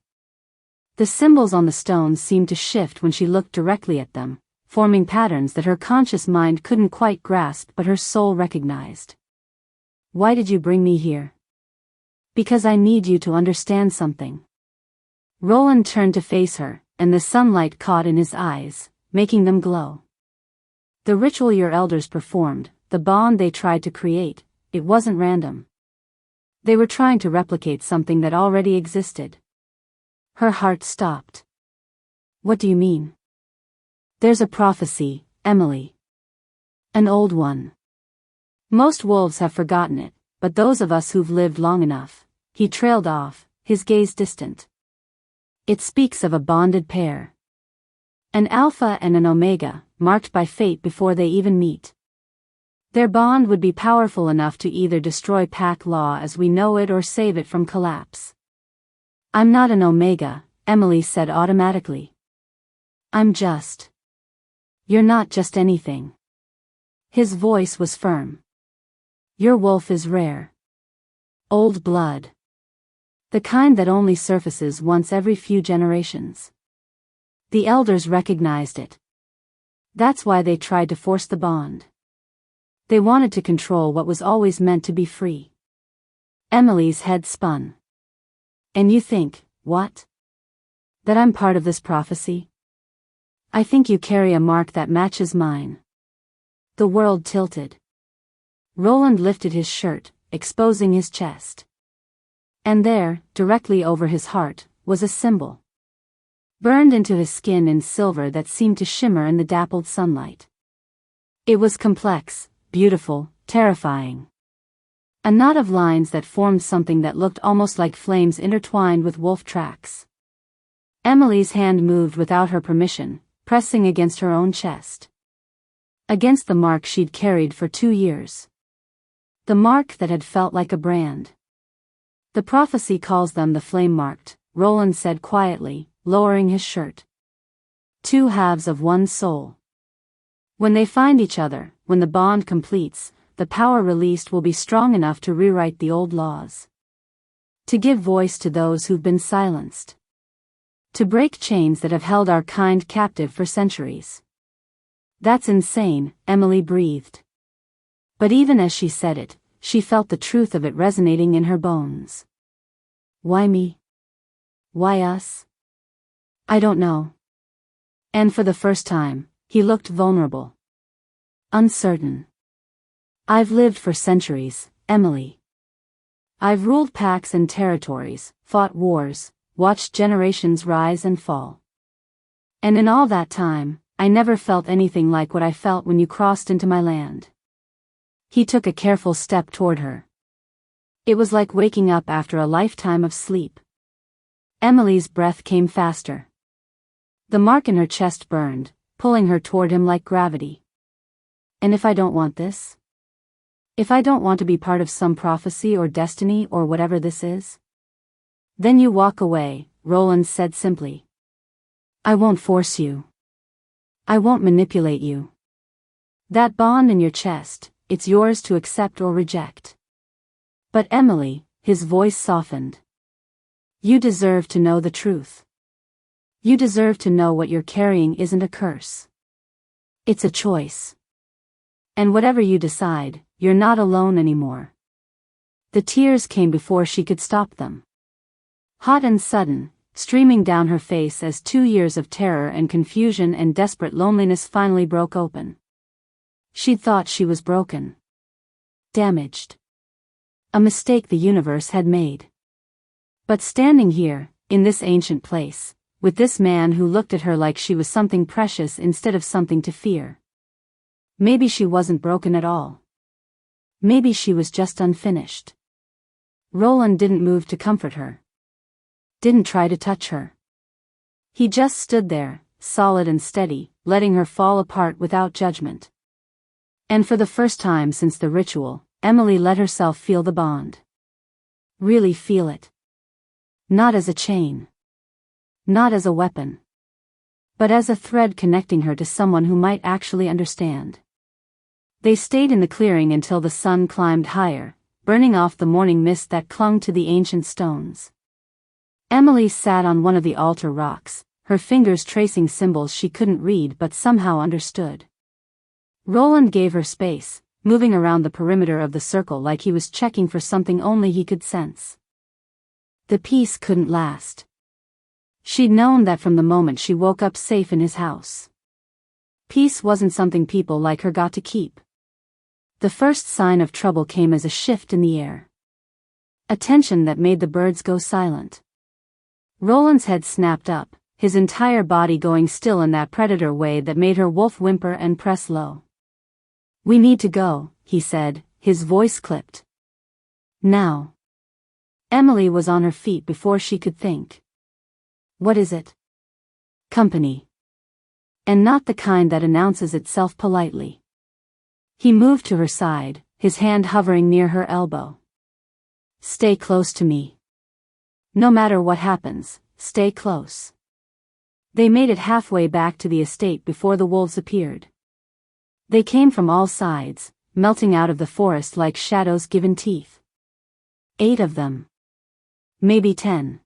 The symbols on the stones seemed to shift when she looked directly at them, forming patterns that her conscious mind couldn't quite grasp but her soul recognized. Why did you bring me here? Because I need you to understand something. Roland turned to face her, and the sunlight caught in his eyes, making them glow. The ritual your elders performed, the bond they tried to create, it wasn't random. They were trying to replicate something that already existed. Her heart stopped. What do you mean? There's a prophecy, Emily. An old one. Most wolves have forgotten it, but those of us who've lived long enough, he trailed off, his gaze distant. It speaks of a bonded pair. An alpha and an omega, marked by fate before they even meet. Their bond would be powerful enough to either destroy pack law as we know it or save it from collapse. I'm not an omega, Emily said automatically. I'm just. You're not just anything. His voice was firm. Your wolf is rare. Old blood. The kind that only surfaces once every few generations. The elders recognized it. That's why they tried to force the bond. They wanted to control what was always meant to be free. Emily's head spun. And you think, what? That I'm part of this prophecy? I think you carry a mark that matches mine. The world tilted. Roland lifted his shirt, exposing his chest. And there, directly over his heart, was a symbol. Burned into his skin in silver that seemed to shimmer in the dappled sunlight. It was complex, beautiful, terrifying. A knot of lines that formed something that looked almost like flames intertwined with wolf tracks. Emily's hand moved without her permission, pressing against her own chest. Against the mark she'd carried for 2 years. The mark that had felt like a brand. The prophecy calls them the flame-marked, Roland said quietly, lowering his shirt. 2 halves of one soul. When they find each other, when the bond completes, the power released will be strong enough to rewrite the old laws. To give voice to those who've been silenced. To break chains that have held our kind captive for centuries. That's insane, Emily breathed. But even as she said it, she felt the truth of it resonating in her bones. Why me? Why us? I don't know. And for the first time, he looked vulnerable. Uncertain. I've lived for centuries, Emily. I've ruled packs and territories, fought wars, watched generations rise and fall. And in all that time, I never felt anything like what I felt when you crossed into my land. He took a careful step toward her. It was like waking up after a lifetime of sleep. Emily's breath came faster. The mark in her chest burned, pulling her toward him like gravity. And if I don't want this? If I don't want to be part of some prophecy or destiny or whatever this is? Then you walk away, Roland said simply. I won't force you. I won't manipulate you. That bond in your chest, it's yours to accept or reject. But Emily, his voice softened. You deserve to know the truth. You deserve to know what you're carrying isn't a curse. It's a choice. And whatever you decide, you're not alone anymore. The tears came before she could stop them. Hot and sudden, streaming down her face as 2 years of terror and confusion and desperate loneliness finally broke open. She'd thought she was broken. Damaged. A mistake the universe had made. But standing here, in this ancient place, with this man who looked at her like she was something precious instead of something to fear. Maybe she wasn't broken at all. Maybe she was just unfinished. Roland didn't move to comfort her. Didn't try to touch her. He just stood there, solid and steady, letting her fall apart without judgment. And for the first time since the ritual, Emily let herself feel the bond. Really feel it. Not as a chain. Not as a weapon. But as a thread connecting her to someone who might actually understand. They stayed in the clearing until the sun climbed higher, burning off the morning mist that clung to the ancient stones. Emily sat on one of the altar rocks, her fingers tracing symbols she couldn't read but somehow understood. Roland gave her space, moving around the perimeter of the circle like he was checking for something only he could sense. The peace couldn't last. She'd known that from the moment she woke up safe in his house. Peace wasn't something people like her got to keep. The first sign of trouble came as a shift in the air. A tension that made the birds go silent. Roland's head snapped up, his entire body going still in that predator way that made her wolf whimper and press low. We need to go, he said, his voice clipped. Now. Emily was on her feet before she could think. What is it? Company. And not the kind that announces itself politely. He moved to her side, his hand hovering near her elbow. Stay close to me. No matter what happens, stay close. They made it halfway back to the estate before the wolves appeared. They came from all sides, melting out of the forest like shadows given teeth. 8 of them. Maybe 10.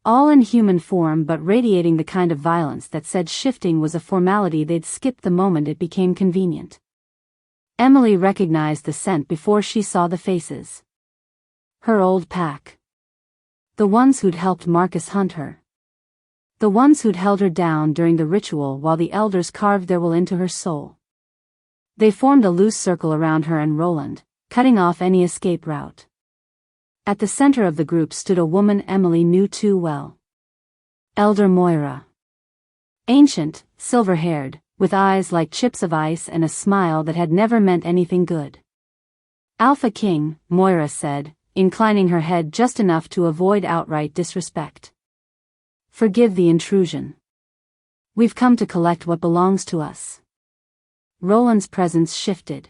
All in human form but radiating the kind of violence that said shifting was a formality they'd skip the moment it became convenient. Emily recognized the scent before she saw the faces. Her old pack. The ones who'd helped Marcus hunt her. The ones who'd held her down during the ritual while the elders carved their will into her soul. They formed a loose circle around her and Roland, cutting off any escape route. At the center of the group stood a woman Emily knew too well. Elder Moira. Ancient, silver-haired, with eyes like chips of ice and a smile that had never meant anything good. Alpha King, Moira said, inclining her head just enough to avoid outright disrespect. Forgive the intrusion. We've come to collect what belongs to us. Roland's presence shifted.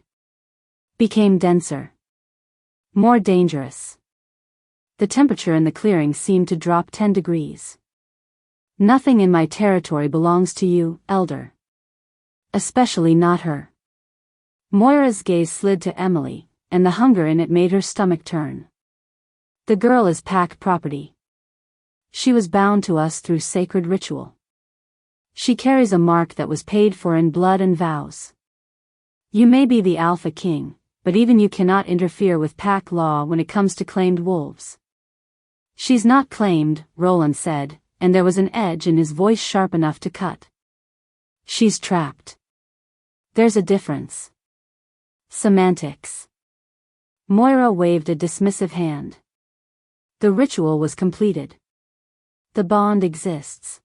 Became denser. More dangerous. The temperature in the clearing seemed to drop 10 degrees. Nothing in my territory belongs to you, Elder. Especially not her. Moira's gaze slid to Emily, and the hunger in it made her stomach turn. The girl is pack property. She was bound to us through sacred ritual. She carries a mark that was paid for in blood and vows. You may be the Alpha King, but even you cannot interfere with pack law when it comes to claimed wolves. She's not claimed, Roland said, and there was an edge in his voice sharp enough to cut. She's trapped. There's a difference. Semantics. Moira waved a dismissive hand. The ritual was completed. The bond exists.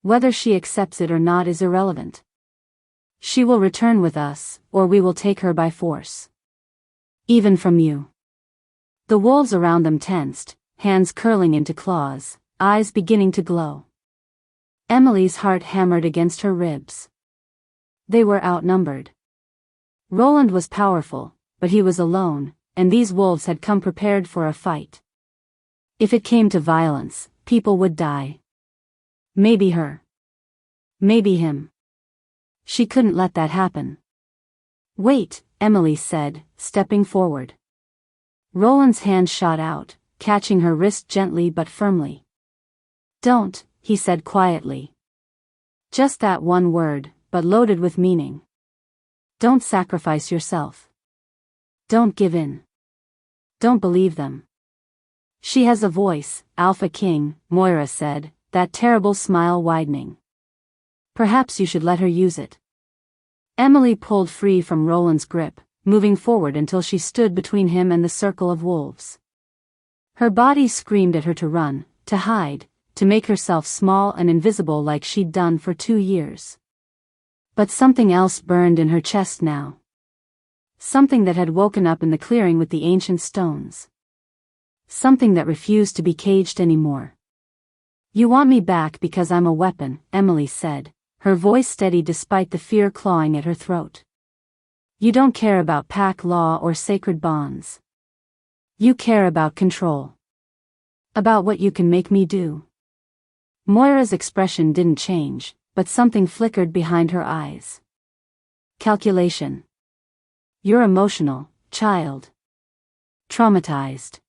Whether she accepts it or not is irrelevant. She will return with us, or we will take her by force. Even from you. The wolves around them tensed, hands curling into claws, eyes beginning to glow. Emily's heart hammered against her ribs. They were outnumbered. Roland was powerful, but he was alone, and these wolves had come prepared for a fight. If it came to violence, people would die. Maybe her. Maybe him. She couldn't let that happen. Wait, Emily said, stepping forward. Roland's hand shot out, catching her wrist gently but firmly. Don't, he said quietly. Just that one word, but loaded with meaning. Don't sacrifice yourself. Don't give in. Don't believe them. She has a voice, Alpha King, Moira said, that terrible smile widening. Perhaps you should let her use it. Emily pulled free from Roland's grip, moving forward until she stood between him and the circle of wolves. Her body screamed at her to run, to hide, to make herself small and invisible like she'd done for 2 years. But something else burned in her chest now. Something that had woken up in the clearing with the ancient stones. Something that refused to be caged anymore. You want me back because I'm a weapon, Emily said, her voice steady despite the fear clawing at her throat. You don't care about pack law or sacred bonds. You care about control. About what you can make me do. Moira's expression didn't change, but something flickered behind her eyes. Calculation. You're emotional, child. Traumatized.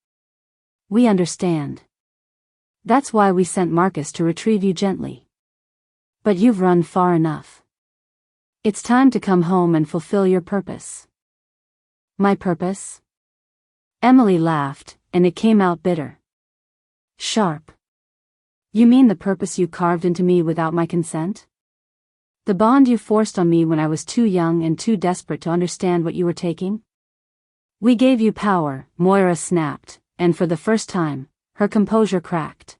We understand. That's why we sent Marcus to retrieve you gently. But you've run far enough. It's time to come home and fulfill your purpose. My purpose? Emily laughed, and it came out bitter. Sharp. You mean the purpose you carved into me without my consent? The bond you forced on me when I was too young and too desperate to understand what you were taking? We gave you power, Moira snapped, and for the first time, her composure cracked.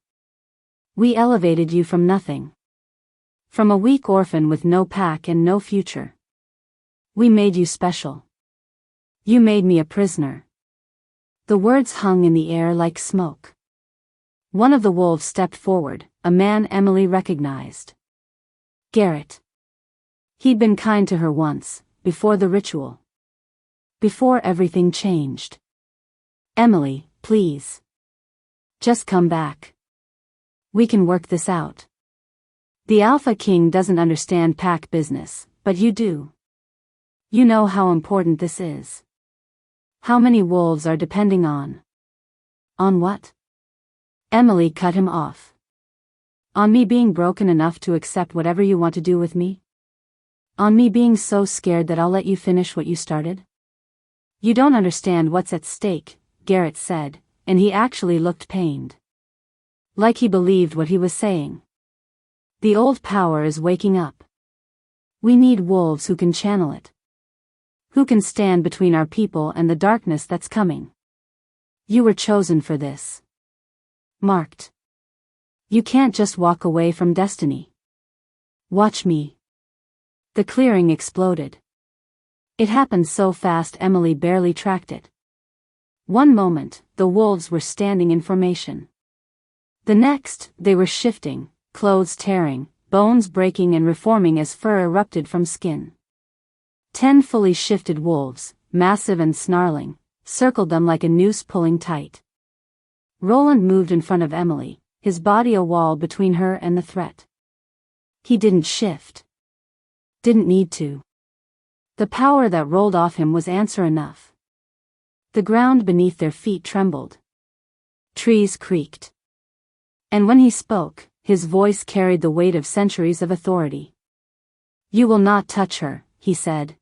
We elevated you from nothing. From a weak orphan with no pack and no future. We made you special. You made me a prisoner. The words hung in the air like smoke. One of the wolves stepped forward, a man Emily recognized. Garrett. He'd been kind to her once, before the ritual. Before everything changed. Emily, please. Just come back. We can work this out. The Alpha King doesn't understand pack business, but you do. You know how important this is. How many wolves are depending on? On what? Emily cut him off. On me being broken enough to accept whatever you want to do with me? On me being so scared that I'll let you finish what you started? You don't understand what's at stake, Garrett said, and he actually looked pained. Like he believed what he was saying. The old power is waking up. We need wolves who can channel it. Who can stand between our people and the darkness that's coming. You were chosen for this. Marked. You can't just walk away from destiny. Watch me. The clearing exploded. It happened so fast Emily barely tracked it. One moment, the wolves were standing in formation. The next, they were shifting, clothes tearing, bones breaking and reforming as fur erupted from skin. 10 fully shifted wolves, massive and snarling, circled them like a noose pulling tight. Roland moved in front of Emily, his body a wall between her and the threat. He didn't shift. Didn't need to. The power that rolled off him was answer enough. The ground beneath their feet trembled. Trees creaked. And when he spoke, his voice carried the weight of centuries of authority. You will not touch her, he said.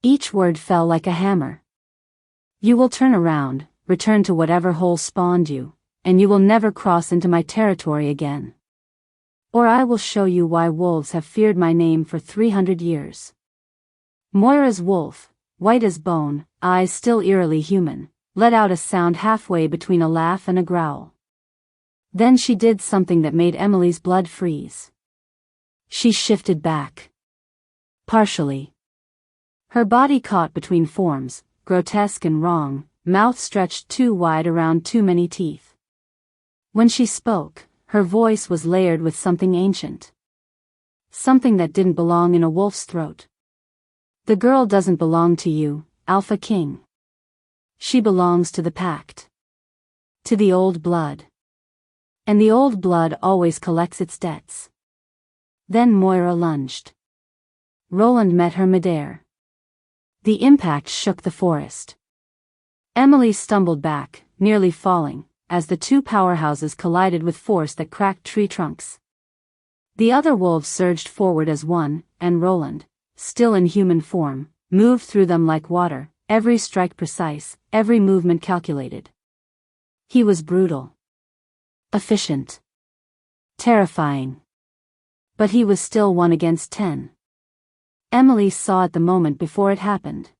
Each word fell like a hammer. You will turn around, return to whatever hole spawned you, and you will never cross into my territory again. Or I will show you why wolves have feared my name for 300 years. Moira's wolf, white as bone, eyes still eerily human, let out a sound halfway between a laugh and a growl. Then she did something that made Emily's blood freeze. She shifted back. Partially. Her body caught between forms, grotesque and wrong, mouth stretched too wide around too many teeth. When she spoke, Her voice was layered with something ancient. Something that didn't belong in a wolf's throat. The girl doesn't belong to you, Alpha King. She belongs to the pact. To the old blood. And the old blood always collects its debts. Then Moira lunged. Roland met her midair. The impact shook the forest. Emily stumbled back, nearly falling, as the two powerhouses collided with force that cracked tree trunks. The other wolves surged forward as one, and Roland, still in human form, moved through them like water, every strike precise, every movement calculated. He was brutal. Efficient. Terrifying. But he was still 1 against 10. Emily saw it the moment before it happened.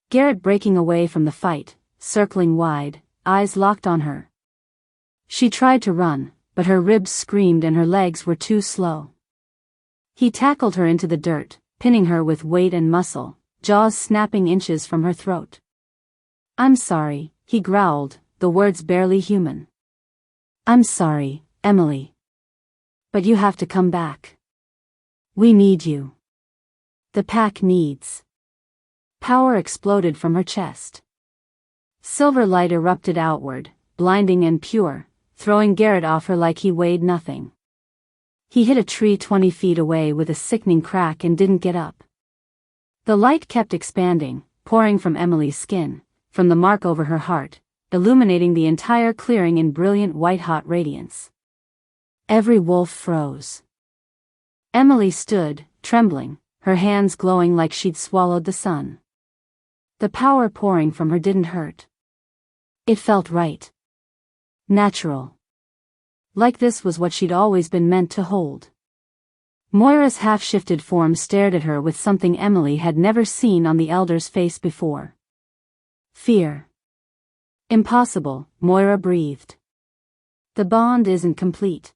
Garrett breaking away from the fight, circling wide, eyes locked on her. She tried to run, but her ribs screamed and her legs were too slow. He tackled her into the dirt, pinning her with weight and muscle, jaws snapping inches from her throat. "I'm sorry," he growled, the words barely human. "I'm sorry, Emily. But you have to come back. We need you. The pack needs." Power exploded from her chest. Silver light erupted outward, blinding and pure, throwing Garrett off her like he weighed nothing. He hit a tree 20 feet away with a sickening crack and didn't get up. The light kept expanding, pouring from Emily's skin, from the mark over her heart, illuminating the entire clearing in brilliant white-hot radiance. Every wolf froze. Emily stood, trembling, her hands glowing like she'd swallowed the sun. The power pouring from her didn't hurt. It felt right. Natural. Like this was what she'd always been meant to hold. Moira's half-shifted form stared at her with something Emily had never seen on the elder's face before. Fear. "Impossible," Moira breathed. "The bond isn't complete.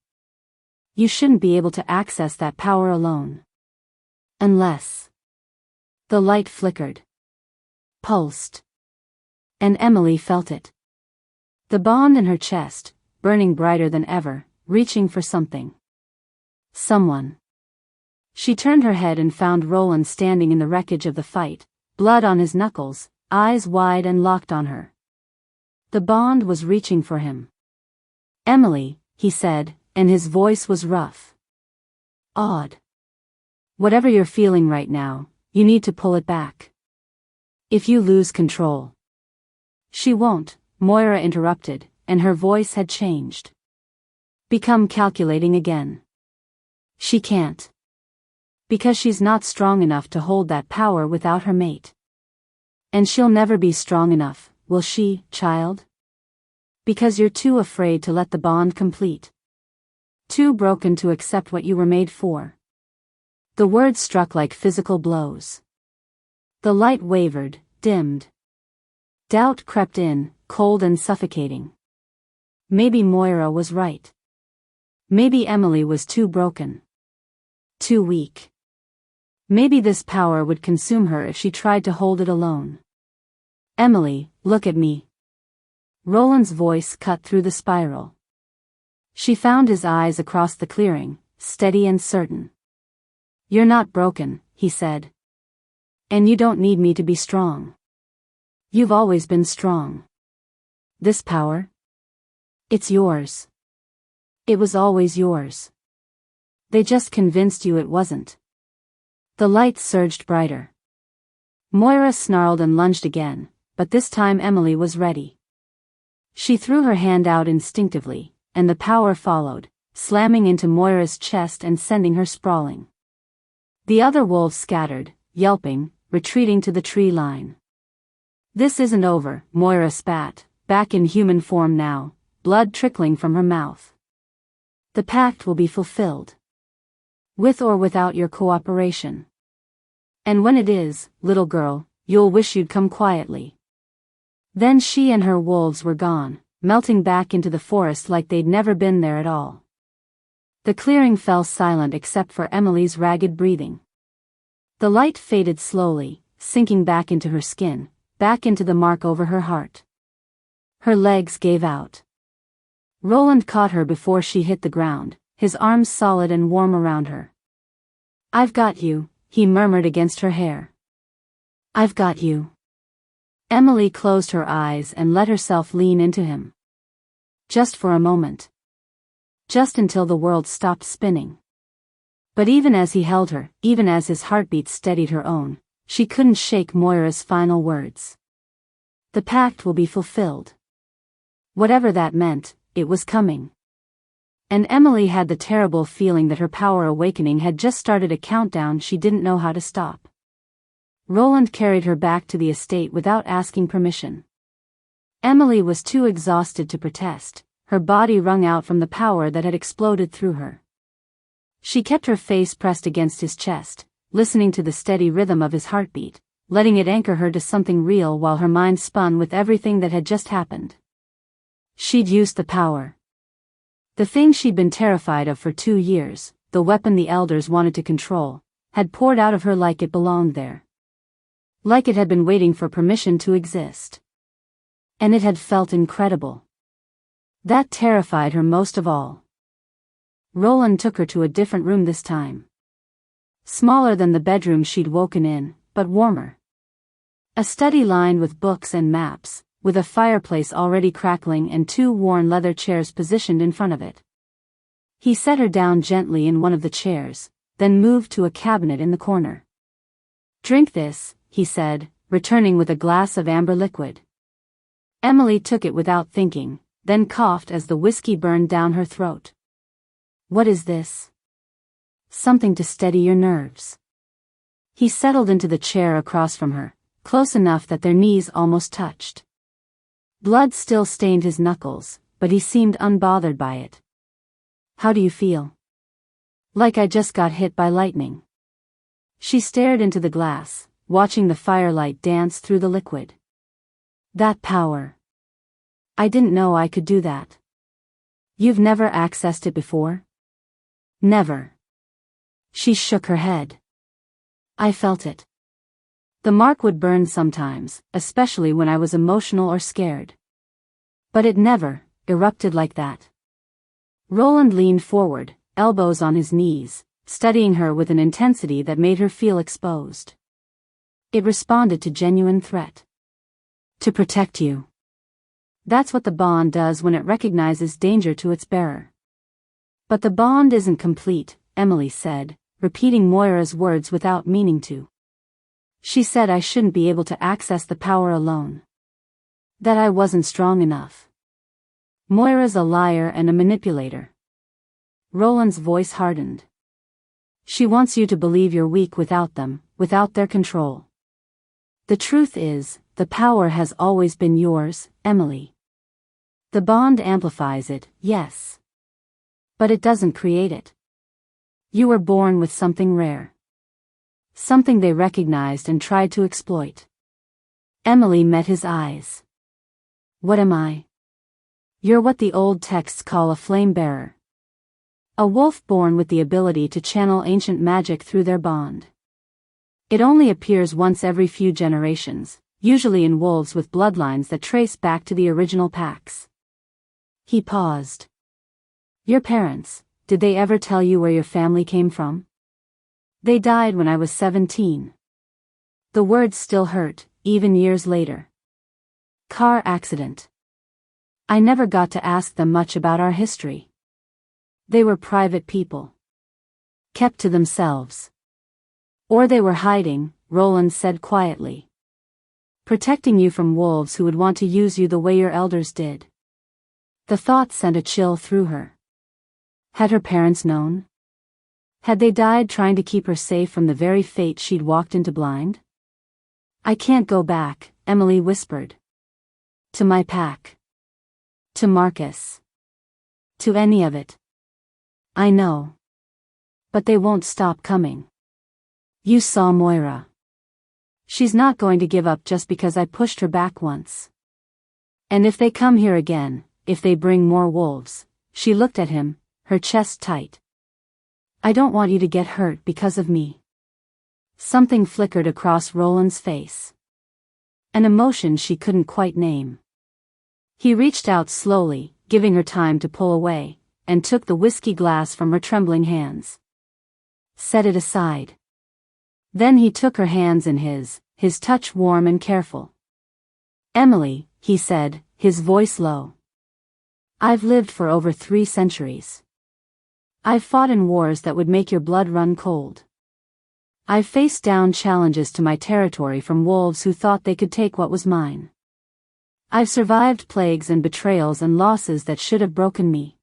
You shouldn't be able to access that power alone. Unless..." The light flickered. Pulsed. And Emily felt it. The bond in her chest, burning brighter than ever, reaching for something. Someone. She turned her head and found Roland standing in the wreckage of the fight, blood on his knuckles, eyes wide and locked on her. The bond was reaching for him. "Emily," he said, and his voice was rough. Awed. "Whatever you're feeling right now, you need to pull it back. If you lose control..." "She won't," Moira interrupted, and her voice had changed. "Become calculating again. She can't. Because she's not strong enough to hold that power without her mate. And she'll never be strong enough, will she, child? Because you're too afraid to let the bond complete. Too broken to accept what you were made for." The words struck like physical blows. The light wavered, dimmed. Doubt crept in, cold and suffocating. Maybe Moira was right. Maybe Emily was too broken. Too weak. Maybe this power would consume her if she tried to hold it alone. "Emily, look at me." Roland's voice cut through the spiral. She found his eyes across the clearing, steady and certain. "You're not broken," he said. "And you don't need me to be strong. You've always been strong. This power? It's yours. It was always yours. They just convinced you it wasn't." The light surged brighter. Moira snarled and lunged again, but this time Emily was ready. She threw her hand out instinctively, and the power followed, slamming into Moira's chest and sending her sprawling. The other wolves scattered, yelping, retreating to the tree line. "This isn't over," Moira spat, back in human form now, blood trickling from her mouth. "The pact will be fulfilled. With or without your cooperation. And when it is, little girl, you'll wish you'd come quietly." Then she and her wolves were gone, melting back into the forest like they'd never been there at all. The clearing fell silent except for Emily's ragged breathing. The light faded slowly, sinking back into her skin, back into the mark over her heart. Her legs gave out. Roland caught her before she hit the ground, his arms solid and warm around her. "I've got you," he murmured against her hair. "I've got you." Emily closed her eyes and let herself lean into him. Just for a moment. Just until the world stopped spinning. But even as he held her, even as his heartbeat steadied her own, she couldn't shake Moira's final words. "The pact will be fulfilled." Whatever that meant, it was coming. And Emily had the terrible feeling that her power awakening had just started a countdown she didn't know how to stop. Roland carried her back to the estate without asking permission. Emily was too exhausted to protest, her body wrung out from the power that had exploded through her. She kept her face pressed against his chest, listening to the steady rhythm of his heartbeat, letting it anchor her to something real while her mind spun with everything that had just happened. She'd used the power. The thing she'd been terrified of for 2 years, the weapon the elders wanted to control, had poured out of her like it belonged there. Like it had been waiting for permission to exist. And it had felt incredible. That terrified her most of all. Roland took her to a different room this time. Smaller than the bedroom she'd woken in, but warmer. A study lined with books and maps, with a fireplace already crackling and 2 worn leather chairs positioned in front of it. He set her down gently in one of the chairs, then moved to a cabinet in the corner. "Drink this," he said, returning with a glass of amber liquid. Emily took it without thinking, then coughed as the whiskey burned down her throat. "What is this?" "Something to steady your nerves." He settled into the chair across from her, close enough that their knees almost touched. Blood still stained his knuckles, but he seemed unbothered by it. "How do you feel?" "Like I just got hit by lightning." She stared into the glass, watching the firelight dance through the liquid. "That power. I didn't know I could do that." "You've never accessed it before?" "Never." She shook her head. "I felt it. The mark would burn sometimes, especially when I was emotional or scared. But it never erupted like that." Roland leaned forward, elbows on his knees, studying her with an intensity that made her feel exposed. It responded to genuine threat. "To protect you. That's what the bond does when it recognizes danger to its bearer." "But the bond isn't complete," Emily said, repeating Moira's words without meaning to. "She said I shouldn't be able to access the power alone. That I wasn't strong enough. Moira's a liar and a manipulator." Roland's voice hardened. "She wants you to believe you're weak without them, without their control. The truth is, the power has always been yours, Emily. The bond amplifies it, yes. But it doesn't create it. You were born with something rare. Something they recognized and tried to exploit." Emily met his eyes. "What am I?" "You're what the old texts call a flame bearer. A wolf born with the ability to channel ancient magic through their bond. It only appears once every few generations, usually in wolves with bloodlines that trace back to the original packs." He paused. "Your parents, did they ever tell you where your family came from?" "They died when I was 17. The words still hurt, even years later. Car accident. I never got to ask them much about our history. They were private people. Kept to themselves. Or they were hiding," Roland said quietly. "Protecting you from wolves who would want to use you the way your elders did." The thought sent a chill through her. Had her parents known? Had they died trying to keep her safe from the very fate she'd walked into blind? "I can't go back," Emily whispered. "To my pack. To Marcus. To any of it. I know. But they won't stop coming. You saw Moira. She's not going to give up just because I pushed her back once. And if they come here again, if they bring more wolves," she looked at him, her chest tight. "I don't want you to get hurt because of me." Something flickered across Roland's face. An emotion she couldn't quite name. He reached out slowly, giving her time to pull away, and took the whiskey glass from her trembling hands. Set it aside. Then he took her hands in his touch warm and careful. Emily, he said, his voice low. I've lived for over 3 centuries. I've fought in wars that would make your blood run cold. I've faced down challenges to my territory from wolves who thought they could take what was mine. I've survived plagues and betrayals and losses that should have broken me.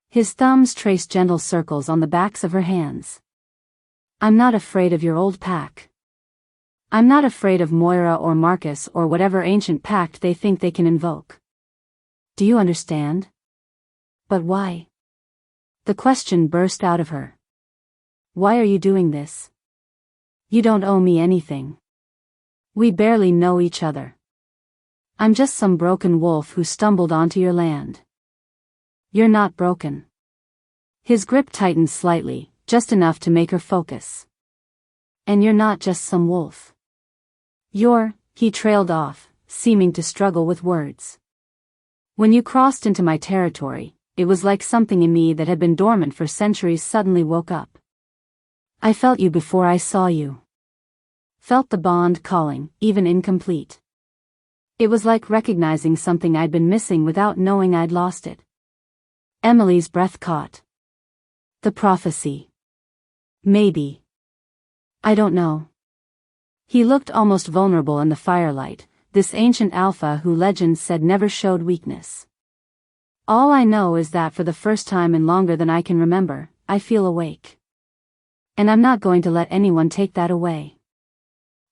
His thumbs traced gentle circles on the backs of her hands. I'm not afraid of your old pack. I'm not afraid of Moira or Marcus or whatever ancient pact they think they can invoke. Do you understand? But why? The question burst out of her. Why are you doing this? You don't owe me anything. We barely know each other. I'm just some broken wolf who stumbled onto your land. You're not broken. His grip tightened slightly, just enough to make her focus. And you're not just some wolf. He trailed off, seeming to struggle with words. When you crossed into my territory, it was like something in me that had been dormant for centuries suddenly woke up. I felt you before I saw you. Felt the bond calling, even incomplete. It was like recognizing something I'd been missing without knowing I'd lost it. Emily's breath caught. The prophecy. Maybe. I don't know. He looked almost vulnerable in the firelight, this ancient alpha who legends said never showed weakness. All I know is that for the first time in longer than I can remember, I feel awake. And I'm not going to let anyone take that away.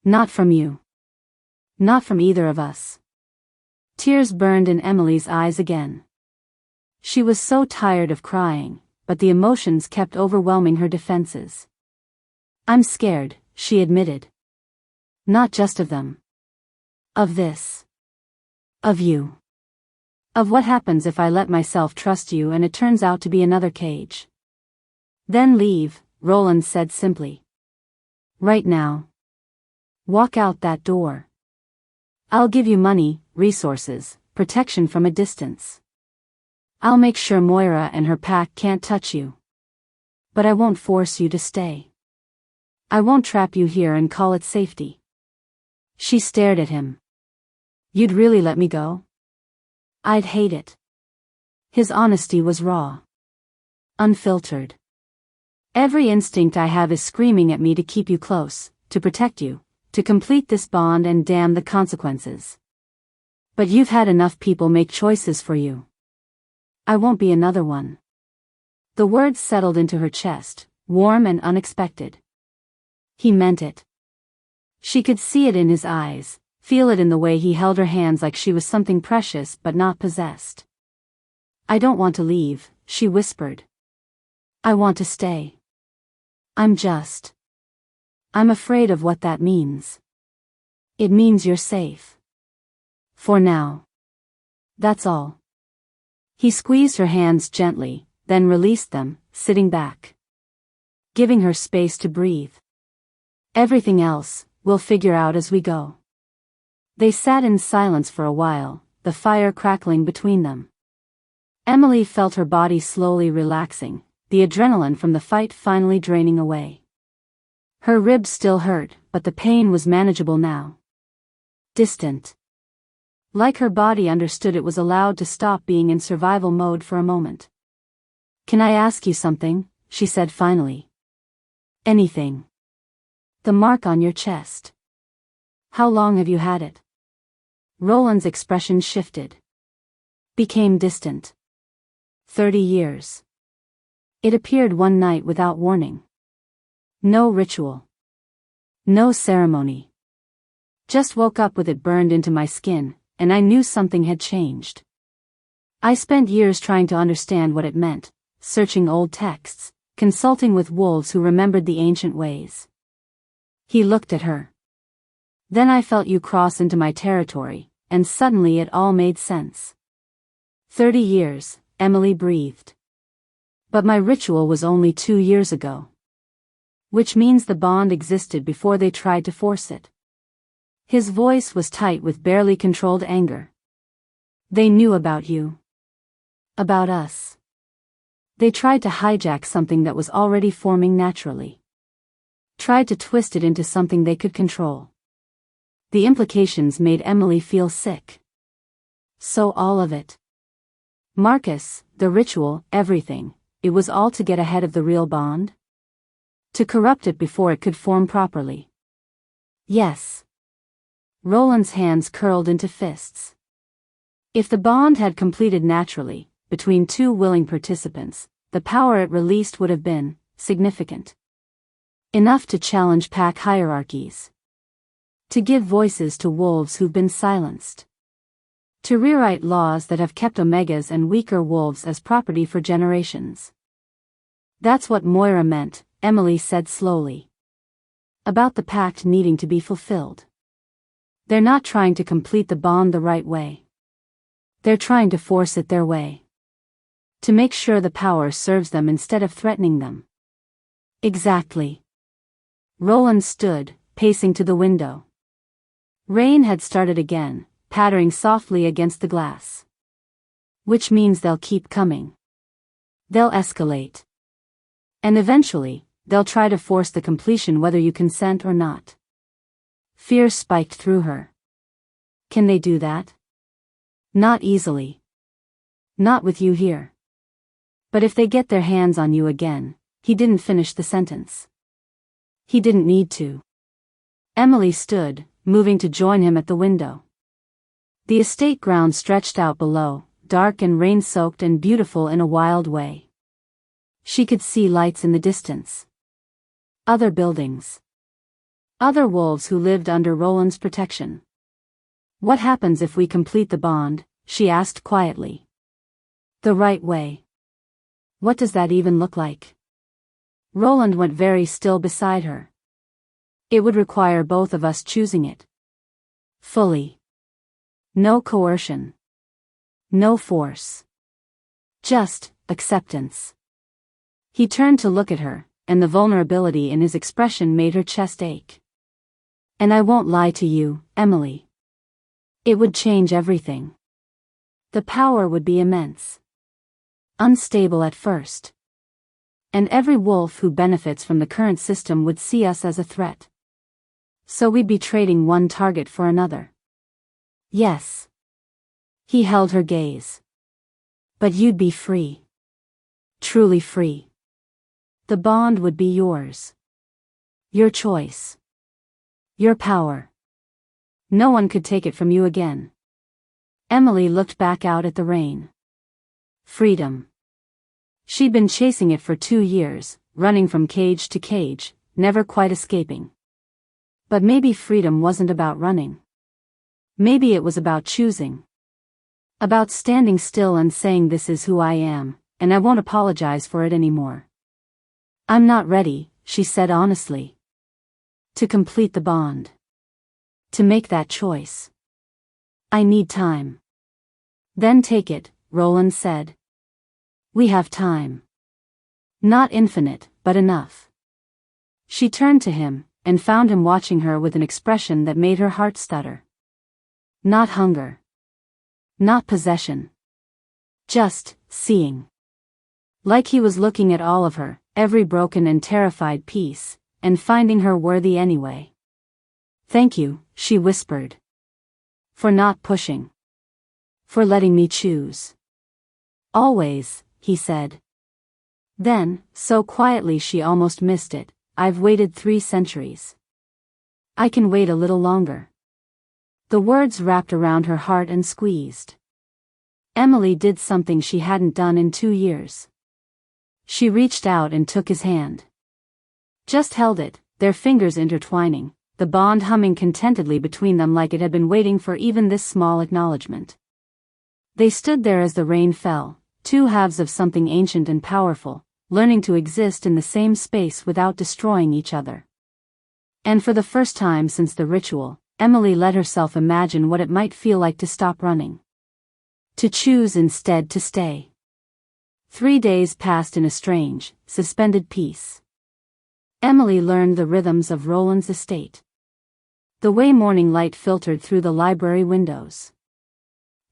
Not from you. Not from either of us. Tears burned in Emily's eyes again. She was so tired of crying, but the emotions kept overwhelming her defenses. I'm scared, she admitted. Not just of them. Of this. Of you. Of what happens if I let myself trust you and it turns out to be another cage. Then leave, Roland said simply. Right now. Walk out that door. I'll give you money, resources, protection from a distance. I'll make sure Moira and her pack can't touch you. But I won't force you to stay. I won't trap you here and call it safety. She stared at him. You'd really let me go? I'd hate it. His honesty was raw. Unfiltered. Every instinct I have is screaming at me to keep you close, to protect you, to complete this bond and damn the consequences. But you've had enough people make choices for you. I won't be another one. The words settled into her chest, warm and unexpected. He meant it. She could see it in his eyes, feel it in the way he held her hands like she was something precious but not possessed. I don't want to leave, she whispered. I want to stay. I'm afraid of what that means. It means you're safe. For now. That's all. He squeezed her hands gently, then released them, sitting back. Giving her space to breathe. Everything else, we'll figure out as we go. They sat in silence for a while, the fire crackling between them. Emily felt her body slowly relaxing, the adrenaline from the fight finally draining away. Her ribs still hurt, but the pain was manageable now. Distant. Like her body understood it was allowed to stop being in survival mode for a moment. Can I ask you something? She said finally. Anything. The mark on your chest. How long have you had it? Roland's expression shifted. Became distant. 30 years. It appeared one night without warning. No ritual. No ceremony. Just woke up with it burned into my skin, and I knew something had changed. I spent years trying to understand what it meant, searching old texts, consulting with wolves who remembered the ancient ways. He looked at her. Then I felt you cross into my territory, and suddenly it all made sense. 30 years, Emily breathed. But my ritual was only 2 years ago. Which means the bond existed before they tried to force it. His voice was tight with barely controlled anger. They knew about you. About us. They tried to hijack something that was already forming naturally. Tried to twist it into something they could control. The implications made Emily feel sick. So all of it. Marcus, the ritual, everything, it was all to get ahead of the real bond? To corrupt it before it could form properly. Yes. Roland's hands curled into fists. If the bond had completed naturally, between two willing participants, the power it released would have been significant. Enough to challenge pack hierarchies. To give voices to wolves who've been silenced. To rewrite laws that have kept omegas and weaker wolves as property for generations. That's what Moira meant, Emily said slowly. About the pact needing to be fulfilled. They're not trying to complete the bond the right way. They're trying to force it their way. To make sure the power serves them instead of threatening them. Exactly. Roland stood, pacing to the window. Rain had started again, pattering softly against the glass. Which means they'll keep coming. They'll escalate. And eventually, they'll try to force the completion whether you consent or not. Fear spiked through her. Can they do that? Not easily. Not with you here. But if they get their hands on you again, he didn't finish the sentence. He didn't need to. Emily stood, moving to join him at the window. The estate ground stretched out below, dark and rain-soaked and beautiful in a wild way. She could see lights in the distance. Other buildings. Other wolves who lived under Roland's protection. What happens if we complete the bond? She asked quietly. The right way. What does that even look like? Roland went very still beside her. It would require both of us choosing it. Fully. No coercion. No force. Just acceptance. He turned to look at her, and the vulnerability in his expression made her chest ache. And I won't lie to you, Emily. It would change everything. The power would be immense. Unstable at first. And every wolf who benefits from the current system would see us as a threat. So we'd be trading one target for another. Yes. He held her gaze. But you'd be free. Truly free. The bond would be yours. Your choice. Your power. No one could take it from you again. Emily looked back out at the rain. Freedom. She'd been chasing it for 2 years, running from cage to cage, never quite escaping. But maybe freedom wasn't about running. Maybe it was about choosing. About standing still and saying this is who I am, and I won't apologize for it anymore. I'm not ready, she said honestly. To complete the bond. To make that choice. I need time. Then take it, Roland said. We have time. Not infinite, but enough. She turned to him, and found him watching her with an expression that made her heart stutter. Not hunger. Not possession. Just seeing. Like he was looking at all of her, every broken and terrified piece, and finding her worthy anyway. Thank you, she whispered. For not pushing. For letting me choose. Always, he said. Then, so quietly she almost missed it, I've waited 3 centuries. I can wait a little longer. The words wrapped around her heart and squeezed. Emily did something she hadn't done in 2 years. She reached out and took his hand. Just held it, their fingers intertwining, the bond humming contentedly between them like it had been waiting for even this small acknowledgement. They stood there as the rain fell, 2 halves of something ancient and powerful, learning to exist in the same space without destroying each other. And for the first time since the ritual, Emily let herself imagine what it might feel like to stop running. To choose instead to stay. 3 days passed in a strange, suspended peace. Emily learned the rhythms of Roland's estate. The way morning light filtered through the library windows.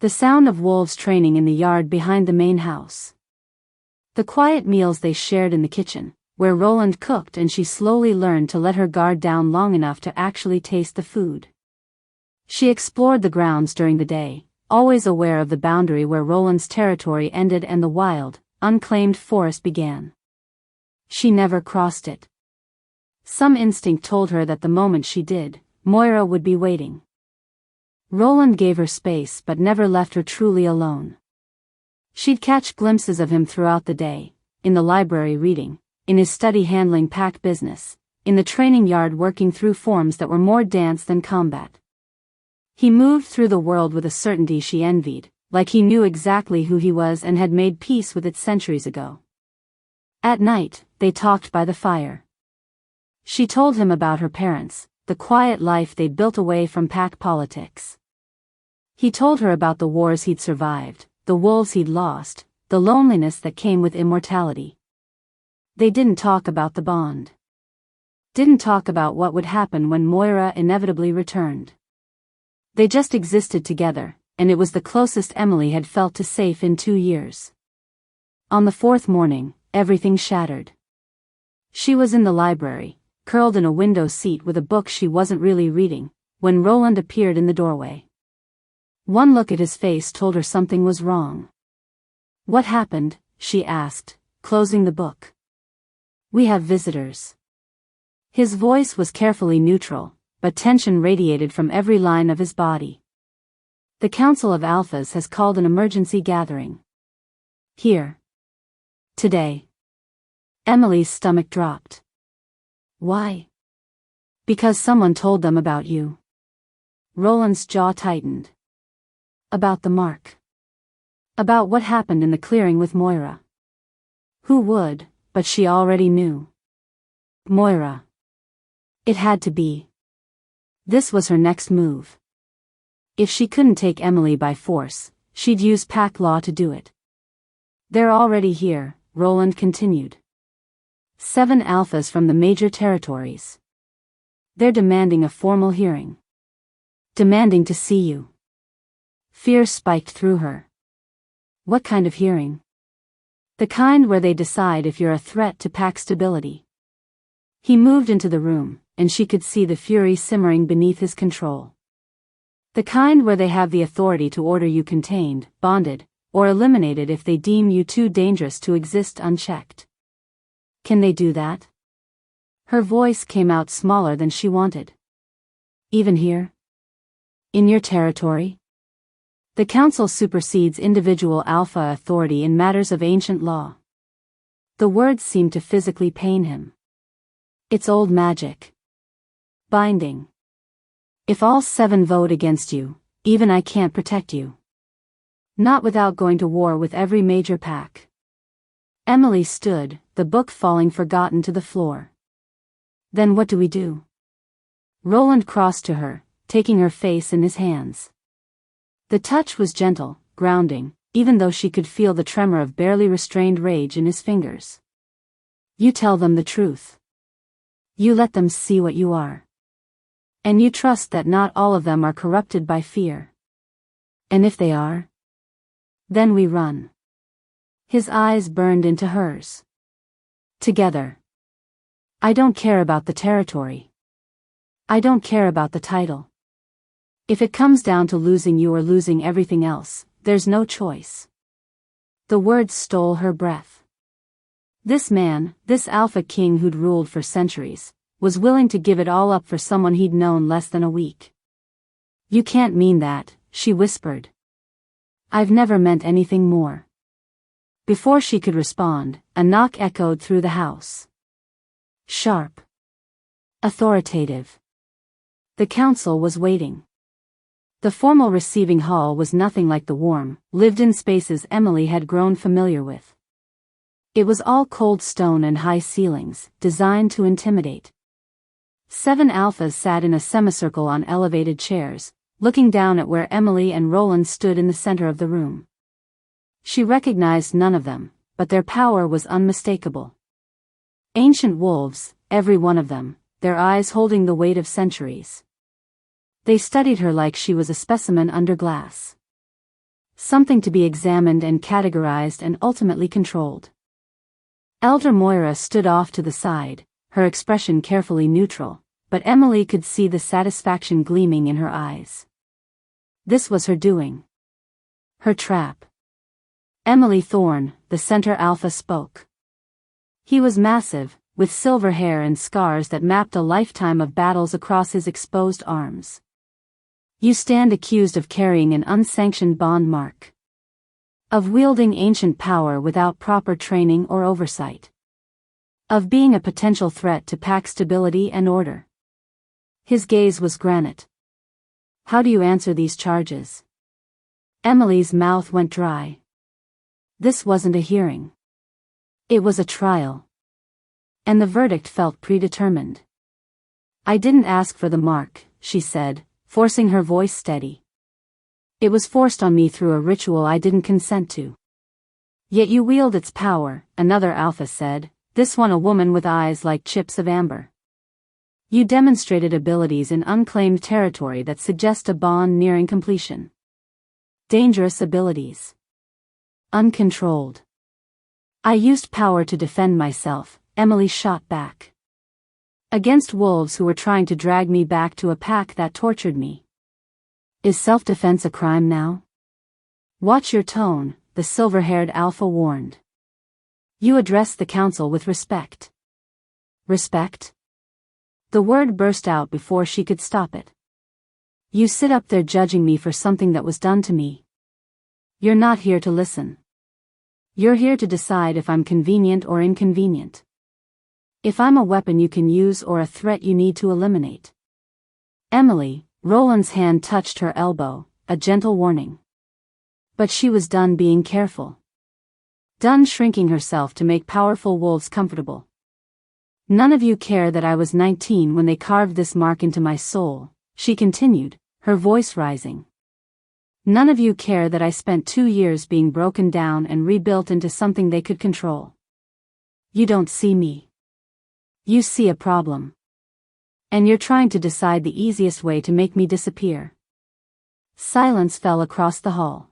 The sound of wolves training in the yard behind the main house. The quiet meals they shared in the kitchen, where Roland cooked and she slowly learned to let her guard down long enough to actually taste the food. She explored the grounds during the day, always aware of the boundary where Roland's territory ended and the wild, unclaimed forest began. She never crossed it. Some instinct told her that the moment she did, Moira would be waiting. Roland gave her space but never left her truly alone. She'd catch glimpses of him throughout the day, in the library reading, in his study handling pack business, in the training yard working through forms that were more dance than combat. He moved through the world with a certainty she envied, like he knew exactly who he was and had made peace with it centuries ago. At night, they talked by the fire. She told him about her parents, the quiet life they'd built away from pack politics. He told her about the wars he'd survived, the wolves he'd lost, the loneliness that came with immortality. They didn't talk about the bond. Didn't talk about what would happen when Moira inevitably returned. They just existed together, and it was the closest Emily had felt to safe in 2 years. On the fourth morning, everything shattered. She was in the library, curled in a window seat with a book she wasn't really reading, when Roland appeared in the doorway. One look at his face told her something was wrong. "What happened?" she asked, closing the book. "We have visitors." His voice was carefully neutral, but tension radiated from every line of his body. "The Council of Alphas has called an emergency gathering. Here. Today." Emily's stomach dropped. "Why?" "Because someone told them about you." Roland's jaw tightened. "About the mark. About what happened in the clearing with Moira." Who would, but she already knew. Moira. It had to be. This was her next move. If she couldn't take Emily by force, she'd use pack law to do it. "They're already here," Roland continued. 7 alphas from the major territories. They're demanding a formal hearing. Demanding to see you. Fear spiked through her. What kind of hearing? The kind where they decide if you're a threat to pack stability. He moved into the room, and she could see the fury simmering beneath his control. The kind where they have the authority to order you contained, bonded, or eliminated if they deem you too dangerous to exist unchecked. Can they do that? Her voice came out smaller than she wanted. Even here? In your territory? The Council supersedes individual alpha authority in matters of ancient law. The words seemed to physically pain him. It's old magic. Binding. If all 7 vote against you, even I can't protect you. Not without going to war with every major pack. Emily stood, the book falling forgotten to the floor. Then what do we do? Roland crossed to her, taking her face in his hands. The touch was gentle, grounding, even though she could feel the tremor of barely restrained rage in his fingers. You tell them the truth. You let them see what you are. And you trust that not all of them are corrupted by fear. And if they are? Then we run. His eyes burned into hers. Together. I don't care about the territory. I don't care about the title. If it comes down to losing you or losing everything else, there's no choice. The words stole her breath. This man, this alpha king who'd ruled for centuries, was willing to give it all up for someone he'd known less than a week. You can't mean that, she whispered. I've never meant anything more. Before she could respond, a knock echoed through the house. Sharp. Authoritative. The council was waiting. The formal receiving hall was nothing like the warm, lived-in spaces Emily had grown familiar with. It was all cold stone and high ceilings, designed to intimidate. 7 alphas sat in a semicircle on elevated chairs, looking down at where Emily and Roland stood in the center of the room. She recognized none of them, but their power was unmistakable. Ancient wolves, every one of them, their eyes holding the weight of centuries. They studied her like she was a specimen under glass. Something to be examined and categorized and ultimately controlled. Elder Moira stood off to the side, her expression carefully neutral, but Emily could see the satisfaction gleaming in her eyes. This was her doing. Her trap. Emily Thorne, the Center Alpha, spoke. He was massive, with silver hair and scars that mapped a lifetime of battles across his exposed arms. You stand accused of carrying an unsanctioned bond mark. Of wielding ancient power without proper training or oversight. Of being a potential threat to pack stability and order. His gaze was granite. How do you answer these charges? Emily's mouth went dry. This wasn't a hearing. It was a trial. And the verdict felt predetermined. I didn't ask for the mark, she said, forcing her voice steady. It was forced on me through a ritual I didn't consent to. Yet you wield its power, another Alpha said, this one a woman with eyes like chips of amber. You demonstrated abilities in unclaimed territory that suggest a bond nearing completion. Dangerous abilities. Uncontrolled. I used power to defend myself, Emily shot back. Against wolves who were trying to drag me back to a pack that tortured me. Is self-defense a crime now? Watch your tone, the silver-haired Alpha warned. You address the council with respect. Respect? The word burst out before she could stop it. You sit up there judging me for something that was done to me. You're not here to listen. You're here to decide if I'm convenient or inconvenient. If I'm a weapon you can use or a threat you need to eliminate. Emily, Roland's hand touched her elbow, a gentle warning. But she was done being careful. Done shrinking herself to make powerful wolves comfortable. None of you care that I was 19 when they carved this mark into my soul, she continued, her voice rising. None of you care that I spent 2 years being broken down and rebuilt into something they could control. You don't see me. You see a problem. And you're trying to decide the easiest way to make me disappear. Silence fell across the hall.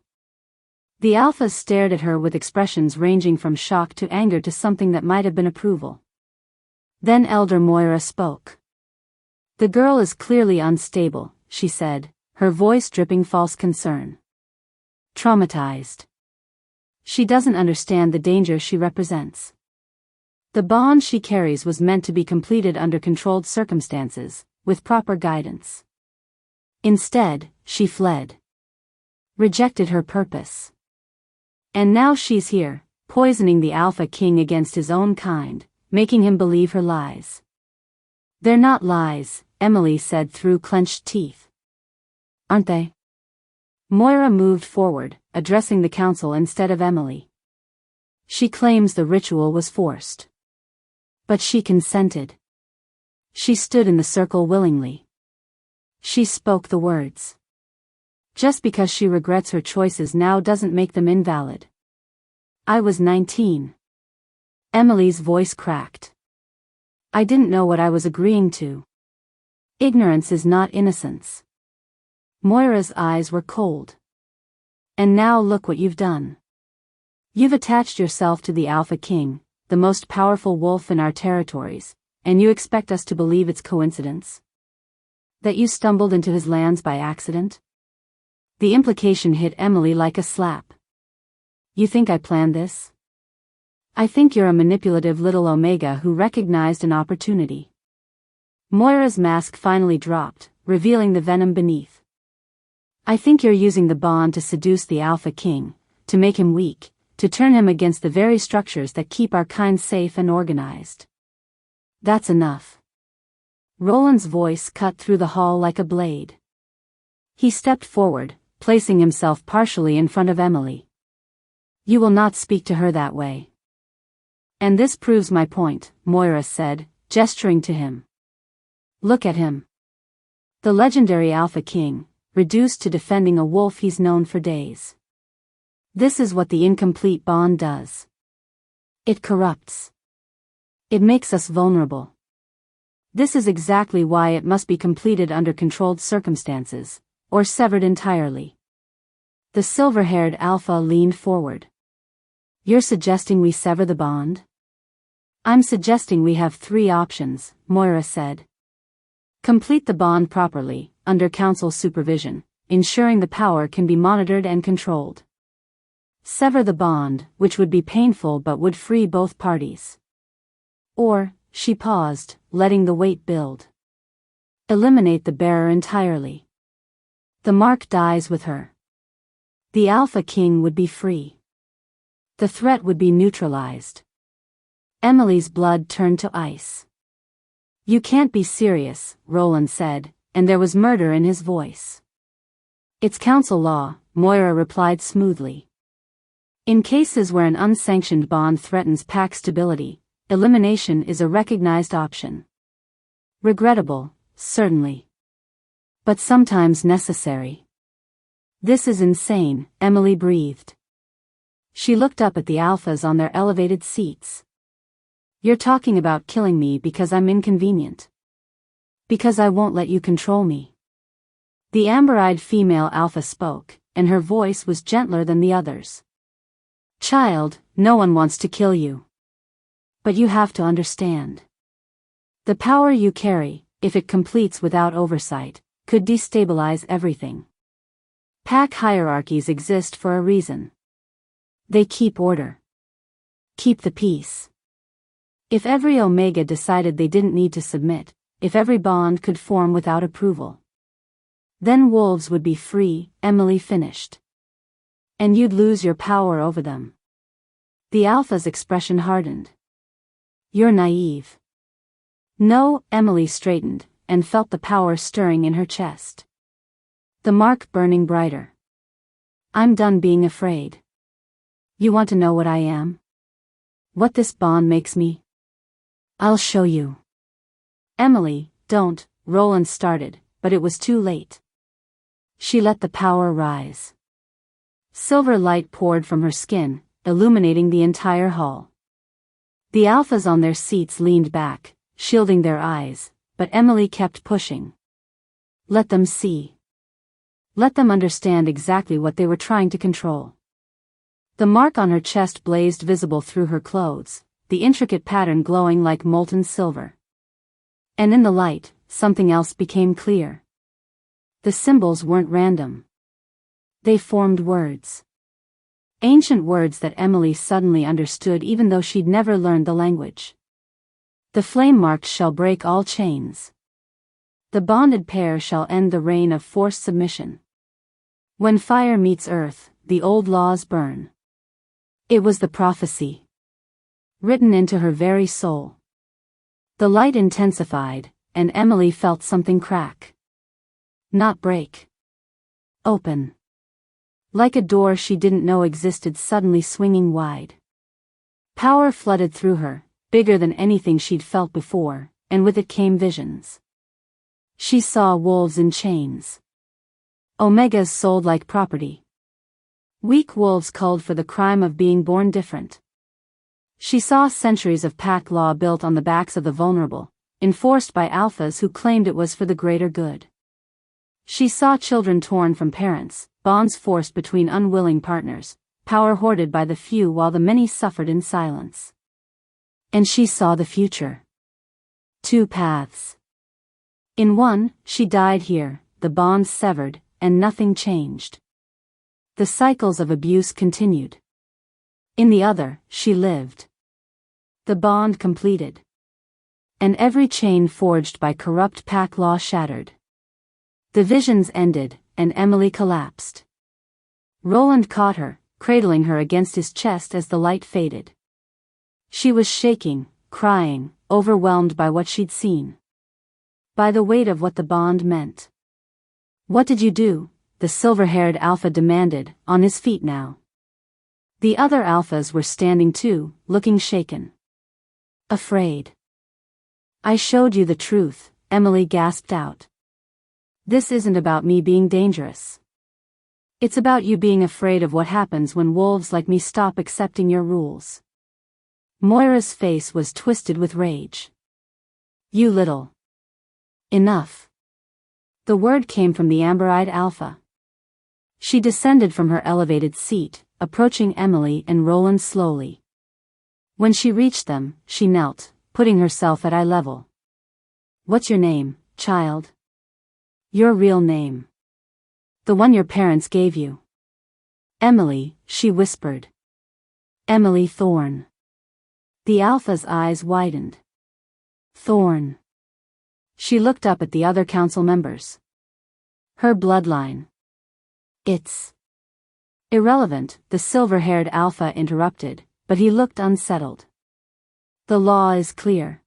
The Alphas stared at her with expressions ranging from shock to anger to something that might have been approval. Then Elder Moira spoke. The girl is clearly unstable, she said, her voice dripping false concern. Traumatized. She doesn't understand the danger she represents. The bond she carries was meant to be completed under controlled circumstances, with proper guidance. Instead, she fled. Rejected her purpose. And now she's here, poisoning the Alpha King against his own kind, making him believe her lies. They're not lies, Emily said through clenched teeth. Aren't they? Moira moved forward, addressing the council instead of Emily. She claims the ritual was forced. But she consented. She stood in the circle willingly. She spoke the words. Just because she regrets her choices now doesn't make them invalid. I was 19. Emily's voice cracked. I didn't know what I was agreeing to. Ignorance is not innocence. Moira's eyes were cold. And now look what you've done. You've attached yourself to the Alpha King, the most powerful wolf in our territories, and you expect us to believe it's coincidence? That you stumbled into his lands by accident? The implication hit Emily like a slap. You think I planned this? I think you're a manipulative little Omega who recognized an opportunity. Moira's mask finally dropped, revealing the venom beneath. I think you're using the bond to seduce the Alpha King, to make him weak, to turn him against the very structures that keep our kind safe and organized. That's enough. Roland's voice cut through the hall like a blade. He stepped forward, placing himself partially in front of Emily. You will not speak to her that way. And this proves my point, Moira said, gesturing to him. Look at him. The legendary Alpha King, reduced to defending a wolf he's known for days. This is what the incomplete bond does. It corrupts. It makes us vulnerable. This is exactly why it must be completed under controlled circumstances, or severed entirely. The silver-haired alpha leaned forward. You're suggesting we sever the bond? I'm suggesting we have 3 options, Moira said. Complete the bond properly, under council supervision, ensuring the power can be monitored and controlled. Sever the bond, which would be painful but would free both parties. Or, she paused, letting the weight build. Eliminate the bearer entirely. The mark dies with her. The Alpha King would be free. The threat would be neutralized. Emily's blood turned to ice. You can't be serious, Roland said, and there was murder in his voice. It's council law, Moira replied smoothly. In cases where an unsanctioned bond threatens pack stability, elimination is a recognized option. Regrettable, certainly. But sometimes necessary. This is insane, Emily breathed. She looked up at the alphas on their elevated seats. You're talking about killing me because I'm inconvenient. Because I won't let you control me. The amber-eyed female alpha spoke, and her voice was gentler than the others. Child, no one wants to kill you. But you have to understand. The power you carry, if it completes without oversight, could destabilize everything. Pack hierarchies exist for a reason. They keep order. Keep the peace. If every Omega decided they didn't need to submit, if every bond could form without approval, then wolves would be free, Emily finished. And you'd lose your power over them. The Alpha's expression hardened. You're naive. No, Emily straightened, and felt the power stirring in her chest. The mark burning brighter. I'm done being afraid. You want to know what I am? What this bond makes me? I'll show you. Emily, don't, Roland started, but it was too late. She let the power rise. Silver light poured from her skin, illuminating the entire hall. The alphas on their seats leaned back, shielding their eyes, but Emily kept pushing. Let them see. Let them understand exactly what they were trying to control. The mark on her chest blazed visible through her clothes, the intricate pattern glowing like molten silver. And in the light, something else became clear. The symbols weren't random. They formed words. Ancient words that Emily suddenly understood even though she'd never learned the language. The flame marked shall break all chains. The bonded pair shall end the reign of forced submission. When fire meets earth, the old laws burn. It was the prophecy. Written into her very soul. The light intensified, and Emily felt something crack. Not break. Open. Like a door she didn't know existed suddenly swinging wide. Power flooded through her, bigger than anything she'd felt before, and with it came visions. She saw wolves in chains. Omegas sold like property. Weak wolves culled for the crime of being born different. She saw centuries of pack law built on the backs of the vulnerable, enforced by alphas who claimed it was for the greater good. She saw children torn from parents, bonds forced between unwilling partners, power hoarded by the few while the many suffered in silence. And she saw the future. 2 paths. In one, she died here, the bonds severed, and nothing changed. The cycles of abuse continued. In the other, she lived. The bond completed. And every chain forged by corrupt pack law shattered. The visions ended, and Emily collapsed. Roland caught her, cradling her against his chest as the light faded. She was shaking, crying, overwhelmed by what she'd seen. By the weight of what the bond meant. What did you do? The silver-haired alpha demanded, on his feet now. The other alphas were standing too, looking shaken. Afraid. I showed you the truth, Emily gasped out. This isn't about me being dangerous. It's about you being afraid of what happens when wolves like me stop accepting your rules. Moira's face was twisted with rage. You little. Enough. The word came from the amber-eyed alpha. She descended from her elevated seat, approaching Emily and Roland slowly. When she reached them, she knelt, putting herself at eye level. "What's your name, child?" "Your real name. The one your parents gave you." "Emily," she whispered. "Emily Thorne." The Alpha's eyes widened. "Thorne." She looked up at the other council members. "Her bloodline." "It's irrelevant," the silver-haired Alpha interrupted, but he looked unsettled. "The law is clear.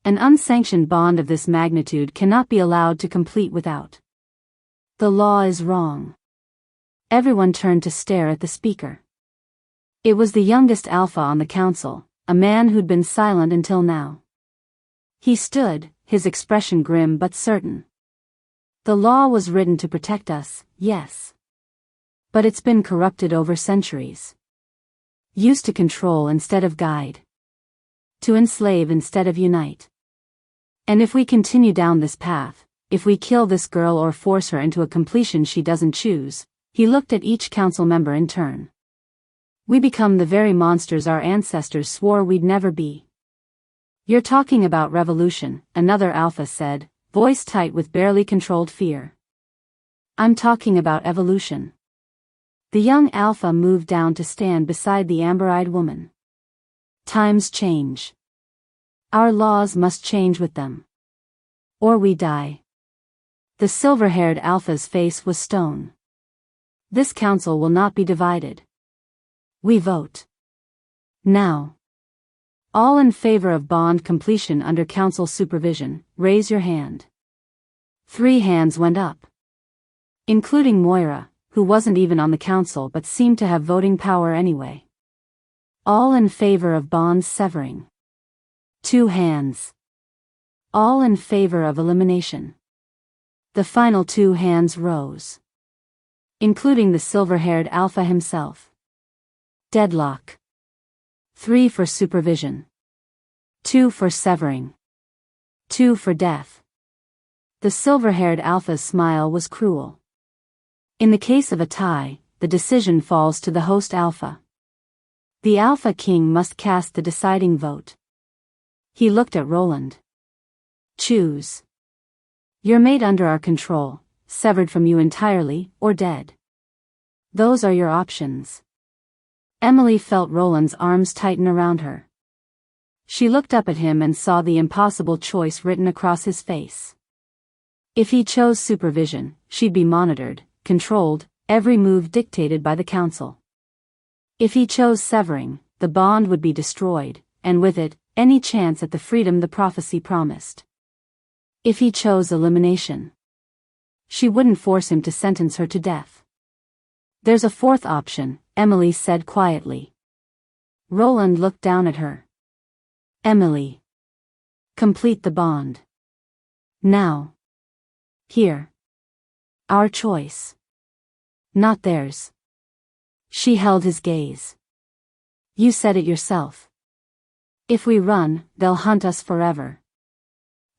An unsanctioned bond of this magnitude cannot be allowed to complete without." "The law is wrong." Everyone turned to stare at the speaker. It was the youngest Alpha on the council, a man who'd been silent until now. He stood, his expression grim but certain. "The law was written to protect us, yes. But it's been corrupted over centuries. Used to control instead of guide. To enslave instead of unite. And if we continue down this path, if we kill this girl or force her into a completion she doesn't choose," he looked at each council member in turn, "we become the very monsters our ancestors swore we'd never be." "You're talking about revolution," another Alpha said, voice tight with barely controlled fear. "I'm talking about evolution." The young Alpha moved down to stand beside the amber-eyed woman. "Times change. Our laws must change with them. Or we die." The silver-haired Alpha's face was stone. "This council will not be divided. We vote. Now. All in favor of bond completion under council supervision, raise your hand." 3 hands went up. Including Moira, who wasn't even on the council but seemed to have voting power anyway. "All in favor of bonds severing." 2 hands. "All in favor of elimination." The final 2 hands rose. Including the silver-haired Alpha himself. Deadlock. 3 for supervision. 2 for severing. 2 for death. The silver-haired Alpha's smile was cruel. In the case of a tie, the decision falls to the host Alpha. The Alpha King must cast the deciding vote. He looked at Roland. "Choose. You're made under our control, severed from you entirely, or dead. Those are your options." Emily felt Roland's arms tighten around her. She looked up at him and saw the impossible choice written across his face. If he chose supervision, she'd be monitored, controlled, every move dictated by the council. If he chose severing, the bond would be destroyed, and with it, any chance at the freedom the prophecy promised. If he chose elimination, she wouldn't force him to sentence her to death. "There's a 4th option," Emily said quietly. Roland looked down at her. "Emily. Complete the bond. Now. Here. Our choice. Not theirs." She held his gaze. "You said it yourself. If we run, they'll hunt us forever.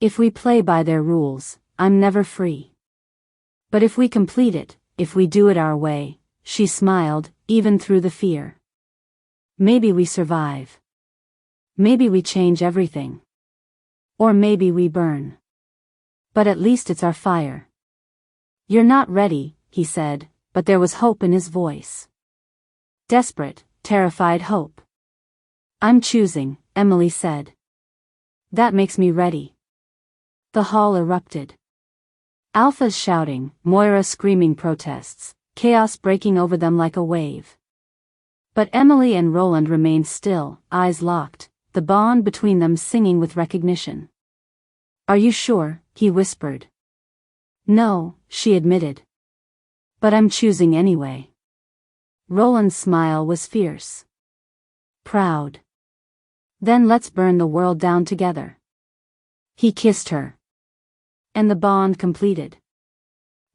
If we play by their rules, I'm never free. But if we complete it, if we do it our way," she smiled, even through the fear. "Maybe we survive. Maybe we change everything. Or maybe we burn. But at least it's our fire." "You're not ready," he said, but there was hope in his voice. Desperate, terrified hope. "I'm choosing," Emily said. "That makes me ready." The hall erupted. Alphas shouting, Moira screaming protests, chaos breaking over them like a wave. But Emily and Roland remained still, eyes locked, the bond between them singing with recognition. "Are you sure?" he whispered. "No," she admitted. "But I'm choosing anyway." Roland's smile was fierce. Proud. "Then let's burn the world down together." He kissed her. And the bond completed.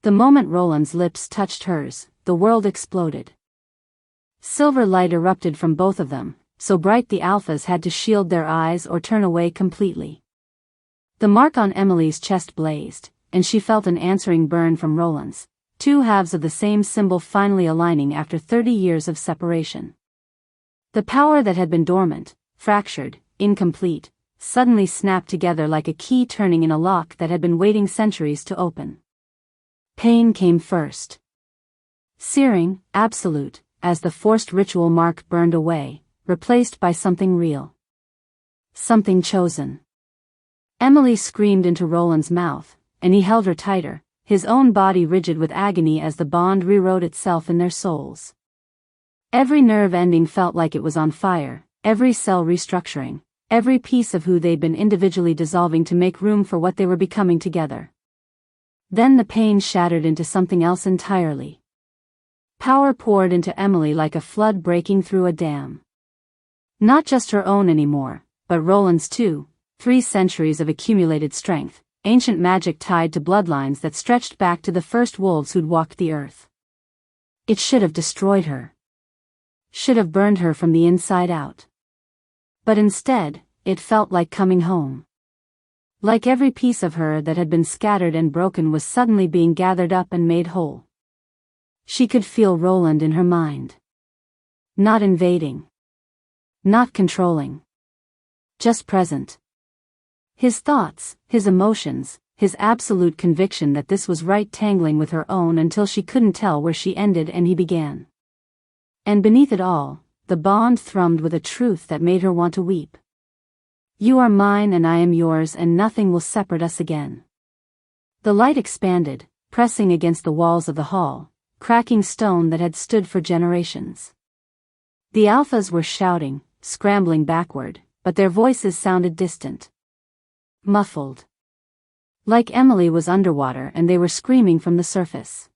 The moment Roland's lips touched hers, the world exploded. Silver light erupted from both of them, so bright the Alphas had to shield their eyes or turn away completely. The mark on Emily's chest blazed, and she felt an answering burn from Roland's, two halves of the same symbol finally aligning after 30 years of separation. The power that had been dormant, fractured, incomplete, suddenly snapped together like a key turning in a lock that had been waiting centuries to open. Pain came first. Searing, absolute, as the forced ritual mark burned away, replaced by something real. Something chosen. Emily screamed into Roland's mouth, and he held her tighter, his own body rigid with agony as the bond rewrote itself in their souls. Every nerve ending felt like it was on fire, every cell restructuring, every piece of who they'd been individually dissolving to make room for what they were becoming together. Then the pain shattered into something else entirely. Power poured into Emily like a flood breaking through a dam. Not just her own anymore, but Roland's too, 3 centuries of accumulated strength, ancient magic tied to bloodlines that stretched back to the first wolves who'd walked the earth. It should have destroyed her. Should have burned her from the inside out. But instead, it felt like coming home. Like every piece of her that had been scattered and broken was suddenly being gathered up and made whole. She could feel Roland in her mind. Not invading. Not controlling. Just present. His thoughts, his emotions, his absolute conviction that this was right tangling with her own until she couldn't tell where she ended and he began. And beneath it all, the bond thrummed with a truth that made her want to weep. You are mine and I am yours and nothing will separate us again. The light expanded, pressing against the walls of the hall, cracking stone that had stood for generations. The alphas were shouting, scrambling backward, but their voices sounded distant. Muffled. Like Emily was underwater and they were screaming from the surface.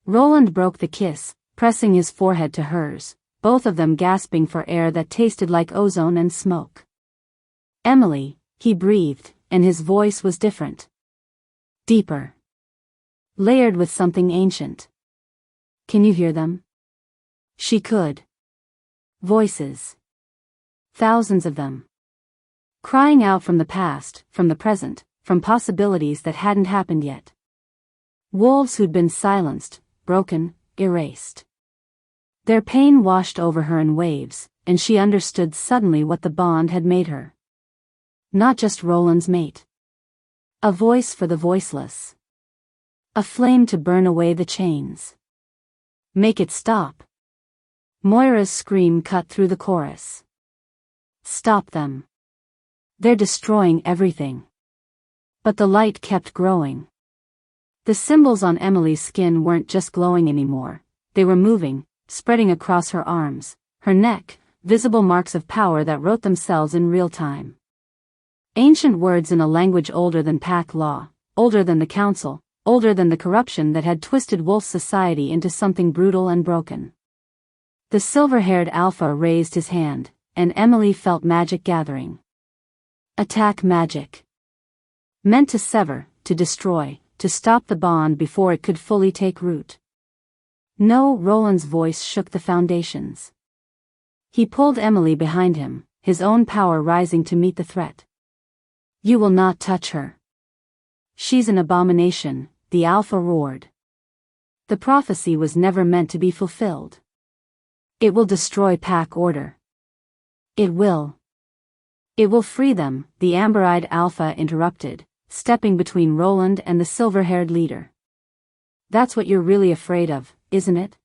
Roland broke the kiss, pressing his forehead to hers, both of them gasping for air that tasted like ozone and smoke. Emily, he breathed, and his voice was different. Deeper. Layered with something ancient. Can you hear them? She could. Voices. Thousands of them. Crying out from the past, from the present, from possibilities that hadn't happened yet. Wolves who'd been silenced, broken, erased. Their pain washed over her in waves, and she understood suddenly what the bond had made her. Not just Roland's mate. A voice for the voiceless. A flame to burn away the chains. Make it stop. Moira's scream cut through the chorus. Stop them. They're destroying everything. But the light kept growing. The symbols on Emily's skin weren't just glowing anymore, they were moving, spreading across her arms, her neck, visible marks of power that wrote themselves in real time. Ancient words in a language older than pack law, older than the council, older than the corruption that had twisted Wolf society into something brutal and broken. The silver-haired alpha raised his hand, and Emily felt magic gathering. Attack magic. Meant to sever, to destroy, to stop the bond before it could fully take root. No, Roland's voice shook the foundations. He pulled Emily behind him, his own power rising to meet the threat. You will not touch her. She's an abomination, the alpha roared. The prophecy was never meant to be fulfilled. It will destroy pack order. It will. It will free them, the amber-eyed alpha interrupted, stepping between Roland and the silver-haired leader. That's what you're really afraid of, isn't it?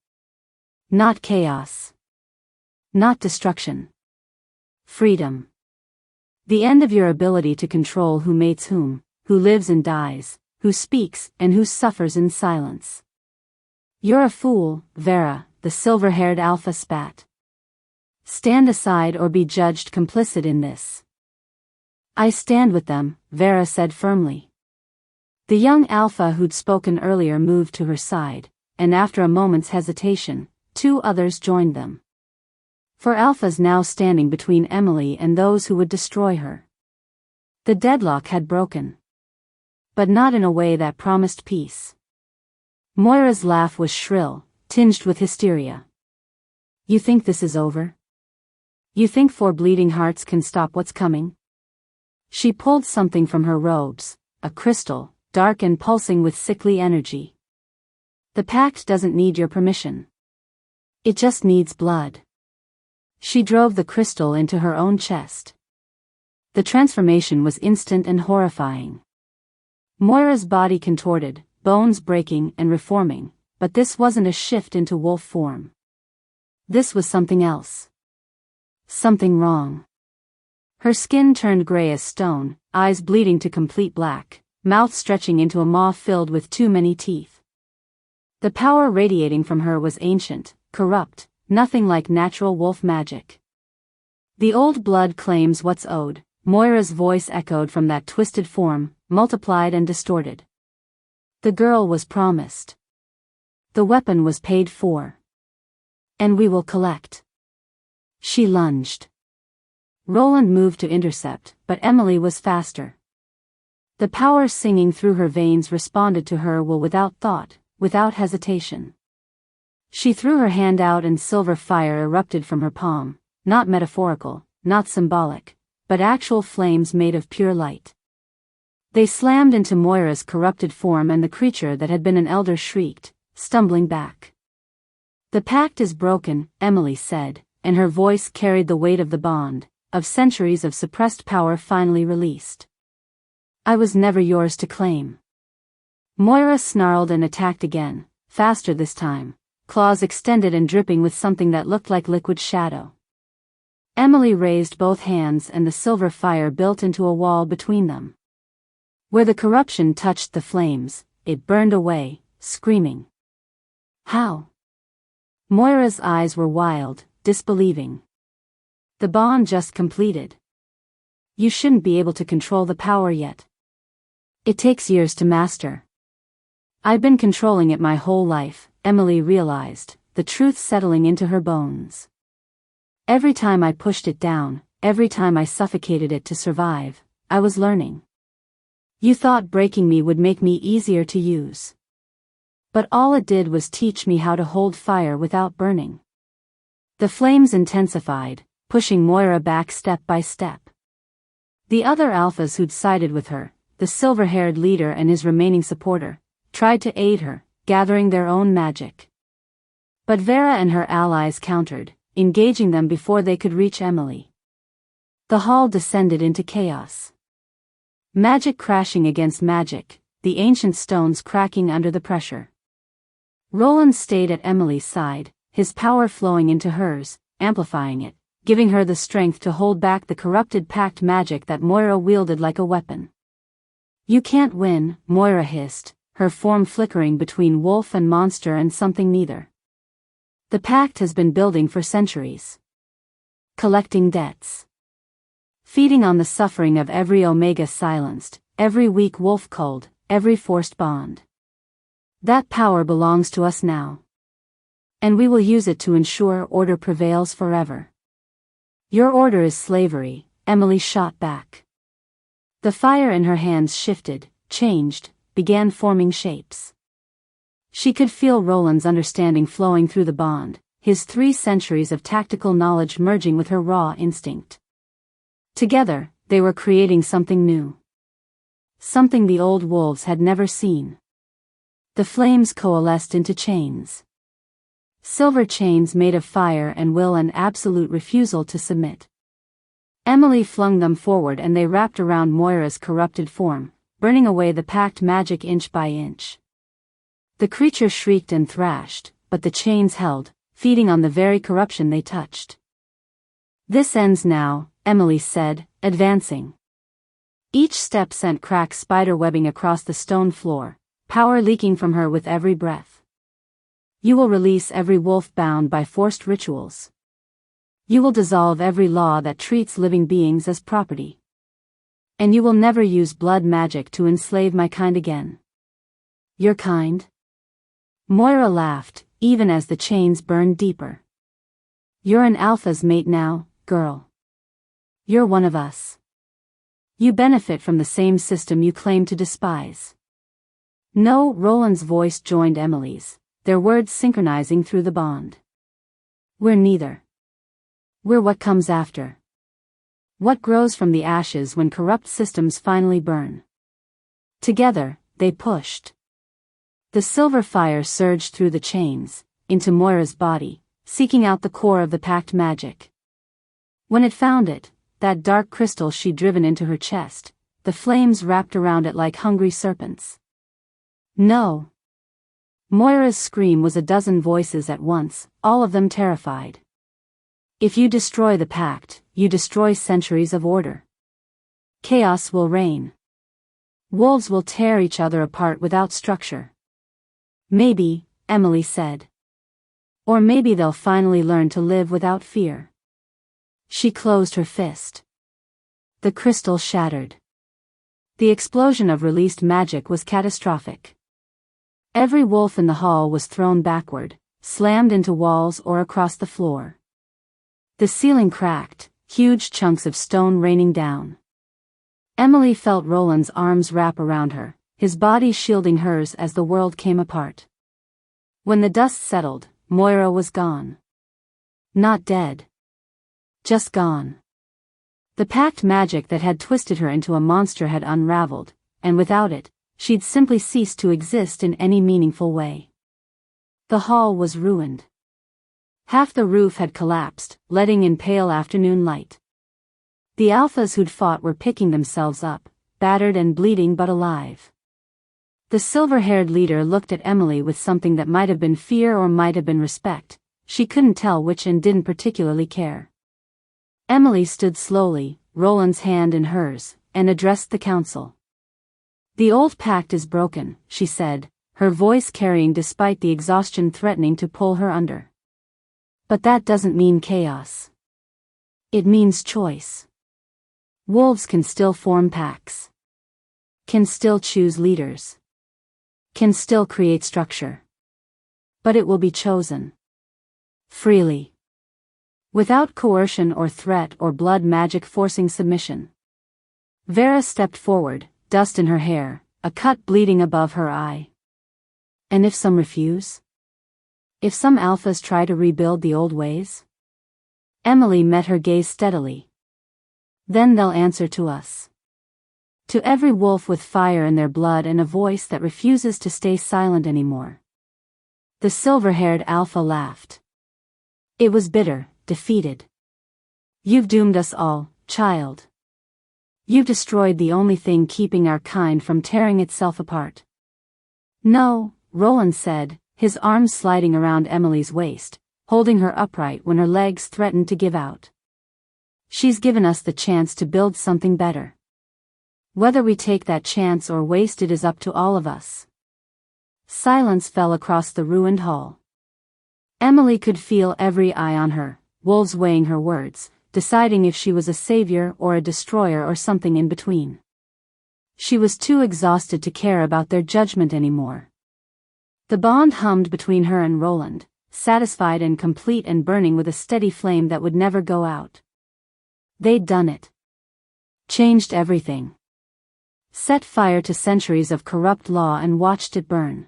Not chaos. Not destruction. Freedom. The end of your ability to control who mates whom, who lives and dies, who speaks and who suffers in silence. You're a fool, Vera, the silver-haired alpha spat. Stand aside or be judged complicit in this. I stand with them, Vera said firmly. The young alpha who'd spoken earlier moved to her side, and after a moment's hesitation, 2 others joined them. 4 alphas now standing between Emily and those who would destroy her. The deadlock had broken. But not in a way that promised peace. Moira's laugh was shrill, tinged with hysteria. You think this is over? You think 4 bleeding hearts can stop what's coming? She pulled something from her robes, a crystal, dark and pulsing with sickly energy. The pact doesn't need your permission. It just needs blood. She drove the crystal into her own chest. The transformation was instant and horrifying. Moira's body contorted, bones breaking and reforming, but this wasn't a shift into wolf form. This was something else. Something wrong. Her skin turned gray as stone, eyes bleeding to complete black, mouth stretching into a maw filled with too many teeth. The power radiating from her was ancient, corrupt, nothing like natural wolf magic. The old blood claims what's owed, Moira's voice echoed from that twisted form, multiplied and distorted. The girl was promised. The weapon was paid for. And we will collect. She lunged. Roland moved to intercept, but Emily was faster. The power singing through her veins responded to her will without thought, without hesitation. She threw her hand out and silver fire erupted from her palm, not metaphorical, not symbolic, but actual flames made of pure light. They slammed into Moira's corrupted form and the creature that had been an elder shrieked, stumbling back. The pact is broken, Emily said, and her voice carried the weight of the bond, of centuries of suppressed power finally released. I was never yours to claim. Moira snarled and attacked again, faster this time, claws extended and dripping with something that looked like liquid shadow. Emily raised both hands and the silver fire built into a wall between them. Where the corruption touched the flames, it burned away, screaming. How? Moira's eyes were wild, disbelieving. The bond just completed. You shouldn't be able to control the power yet. It takes years to master. I've been controlling it my whole life, Emily realized, the truth settling into her bones. Every time I pushed it down, every time I suffocated it to survive, I was learning. You thought breaking me would make me easier to use. But all it did was teach me how to hold fire without burning. The flames intensified, pushing Moira back step by step. The other alphas who'd sided with her, the silver-haired leader and his remaining supporter, tried to aid her, gathering their own magic. But Vera and her allies countered, engaging them before they could reach Emily. The hall descended into chaos. Magic crashing against magic, the ancient stones cracking under the pressure. Roland stayed at Emily's side, his power flowing into hers, amplifying it, giving her the strength to hold back the corrupted pact magic that Moira wielded like a weapon. You can't win, Moira hissed, her form flickering between wolf and monster and something neither. The pact has been building for centuries. Collecting debts. Feeding on the suffering of every Omega silenced, every weak wolf culled, every forced bond. That power belongs to us now. And we will use it to ensure order prevails forever. Your order is slavery, Emily shot back. The fire in her hands shifted, changed, began forming shapes. She could feel Roland's understanding flowing through the bond, his 3 centuries of tactical knowledge merging with her raw instinct. Together, they were creating something new. Something the old wolves had never seen. The flames coalesced into chains. Silver chains made of fire and will and absolute refusal to submit. Emily flung them forward and they wrapped around Moira's corrupted form, burning away the packed magic inch by inch. The creature shrieked and thrashed, but the chains held, feeding on the very corruption they touched. This ends now, Emily said, advancing. Each step sent cracked spider webbing across the stone floor, power leaking from her with every breath. You will release every wolf bound by forced rituals. You will dissolve every law that treats living beings as property. And you will never use blood magic to enslave my kind again. Your kind? Moira laughed, even as the chains burned deeper. You're an alpha's mate now, girl. You're one of us. You benefit from the same system you claim to despise. No, Roland's voice joined Emily's, their words synchronizing through the bond. We're neither. We're what comes after. What grows from the ashes when corrupt systems finally burn. Together, they pushed. The silver fire surged through the chains, into Moira's body, seeking out the core of the pact magic. When it found it, that dark crystal she'd driven into her chest, the flames wrapped around it like hungry serpents. No! Moira's scream was a dozen voices at once, all of them terrified. If you destroy the pact, you destroy centuries of order. Chaos will reign. Wolves will tear each other apart without structure. Maybe, Emily said. Or maybe they'll finally learn to live without fear. She closed her fist. The crystal shattered. The explosion of released magic was catastrophic. Every wolf in the hall was thrown backward, slammed into walls or across the floor. The ceiling cracked, huge chunks of stone raining down. Emily felt Roland's arms wrap around her, his body shielding hers as the world came apart. When the dust settled, Moira was gone. Not dead. Just gone. The pact magic that had twisted her into a monster had unraveled, and without it, she'd simply ceased to exist in any meaningful way. The hall was ruined. Half the roof had collapsed, letting in pale afternoon light. The alphas who'd fought were picking themselves up, battered and bleeding but alive. The silver-haired leader looked at Emily with something that might have been fear or might have been respect. She couldn't tell which and didn't particularly care. Emily stood slowly, Roland's hand in hers, and addressed the council. The old pact is broken, she said, her voice carrying despite the exhaustion threatening to pull her under. But that doesn't mean chaos. It means choice. Wolves can still form packs. Can still choose leaders. Can still create structure. But it will be chosen. Freely. Without coercion or threat or blood magic forcing submission. Vera stepped forward, dust in her hair, a cut bleeding above her eye. And if some refuse? If some alphas try to rebuild the old ways? Emily met her gaze steadily. Then they'll answer to us. To every wolf with fire in their blood and a voice that refuses to stay silent anymore. The silver-haired alpha laughed. It was bitter, defeated. You've doomed us all, child. You've destroyed the only thing keeping our kind from tearing itself apart. No, Roland said, his arms sliding around Emily's waist, holding her upright when her legs threatened to give out. She's given us the chance to build something better. Whether we take that chance or waste it is up to all of us. Silence fell across the ruined hall. Emily could feel every eye on her, wolves weighing her words, deciding if she was a savior or a destroyer or something in between. She was too exhausted to care about their judgment anymore. The bond hummed between her and Roland, satisfied and complete and burning with a steady flame that would never go out. They'd done it. Changed everything. Set fire to centuries of corrupt law and watched it burn.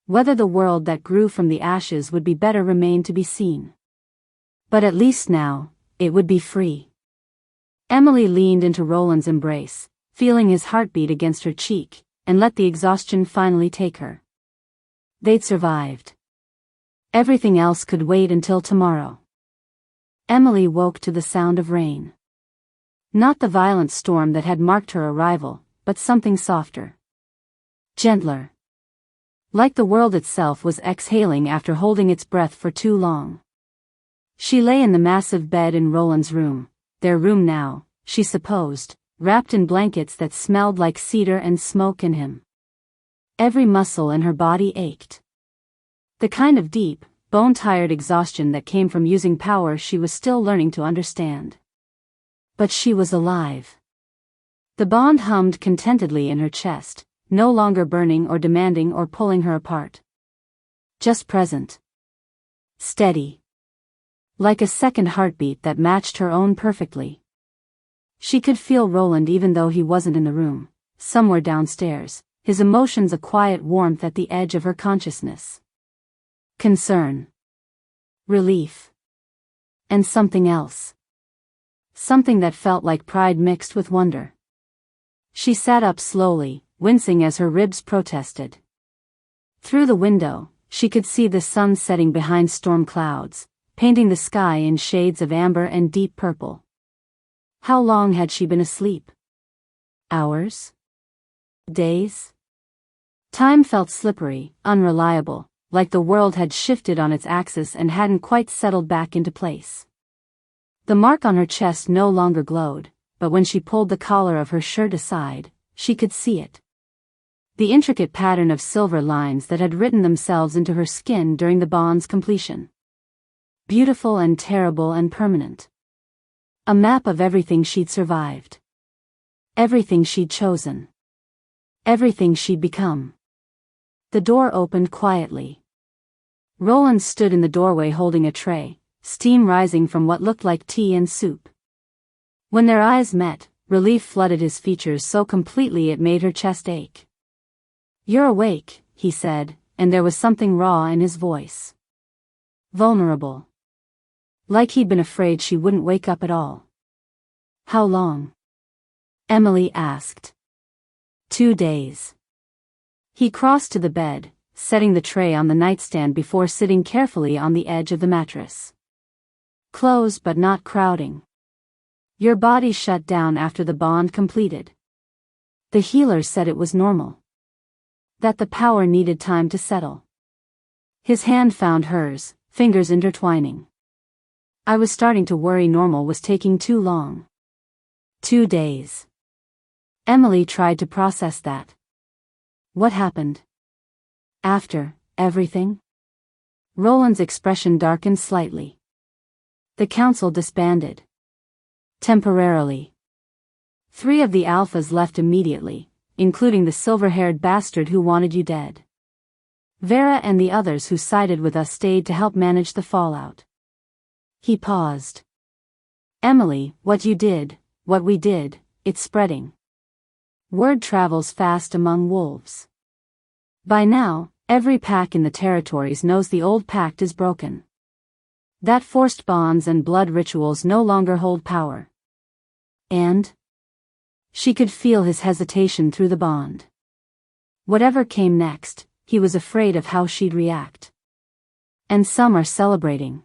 Whether the world that grew from the ashes would be better remained to be seen. But at least now, it would be free. Emily leaned into Roland's embrace, feeling his heartbeat against her cheek, and let the exhaustion finally take her. They'd survived. Everything else could wait until tomorrow. Emily woke to the sound of rain. Not the violent storm that had marked her arrival, but something softer. Gentler. Like the world itself was exhaling after holding its breath for too long. She lay in the massive bed in Roland's room, their room now, she supposed, wrapped in blankets that smelled like cedar and smoke in him. Every muscle in her body ached. The kind of deep, bone-tired exhaustion that came from using power she was still learning to understand. But she was alive. The bond hummed contentedly in her chest, no longer burning or demanding or pulling her apart. Just present. Steady. Like a second heartbeat that matched her own perfectly. She could feel Roland even though he wasn't in the room, somewhere downstairs, his emotions a quiet warmth at the edge of her consciousness. Concern. Relief. And something else. Something that felt like pride mixed with wonder. She sat up slowly, wincing as her ribs protested. Through the window, she could see the sun setting behind storm clouds, painting the sky in shades of amber and deep purple. How long had she been asleep? Hours? Days? Time felt slippery, unreliable, like the world had shifted on its axis and hadn't quite settled back into place. The mark on her chest no longer glowed, but when she pulled the collar of her shirt aside, she could see it. The intricate pattern of silver lines that had written themselves into her skin during the bond's completion. Beautiful and terrible and permanent. A map of everything she'd survived. Everything she'd chosen. Everything she'd become. The door opened quietly. Roland stood in the doorway holding a tray, steam rising from what looked like tea and soup. When their eyes met, relief flooded his features so completely it made her chest ache. "You're awake," he said, and there was something raw in his voice. Vulnerable. Like he'd been afraid she wouldn't wake up at all. "How long?" Emily asked. 2 days. He crossed to the bed, setting the tray on the nightstand before sitting carefully on the edge of the mattress. Close but not crowding. "Your body shut down after the bond completed. The healer said it was normal. That the power needed time to settle." His hand found hers, fingers intertwining. "I was starting to worry normal was taking too long." 2 days. Emily tried to process that. What happened? After everything? Roland's expression darkened slightly. The council disbanded. Temporarily. 3 of the alphas left immediately, including the silver-haired bastard who wanted you dead. Vera and the others who sided with us stayed to help manage the fallout. He paused. "Emily, what you did, what we did, it's spreading. Word travels fast among wolves. By now, every pack in the territories knows the old pact is broken. That forced bonds and blood rituals no longer hold power. And?" She could feel his hesitation through the bond. Whatever came next, he was afraid of how she'd react. "And some are celebrating.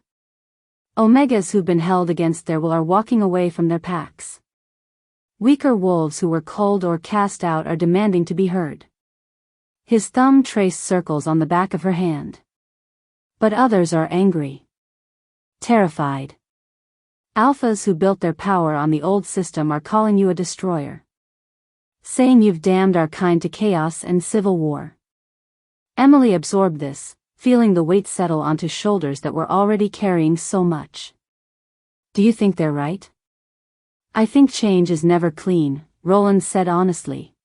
Omegas who've been held against their will are walking away from their packs. Weaker wolves who were culled or cast out are demanding to be heard." His thumb traced circles on the back of her hand. "But others are angry. Terrified. Alphas who built their power on the old system are calling you a destroyer. Saying you've damned our kind to chaos and civil war." Emily absorbed this, feeling the weight settle onto shoulders that were already carrying so much. "Do you think they're right?" "I think change is never clean," Roland said honestly.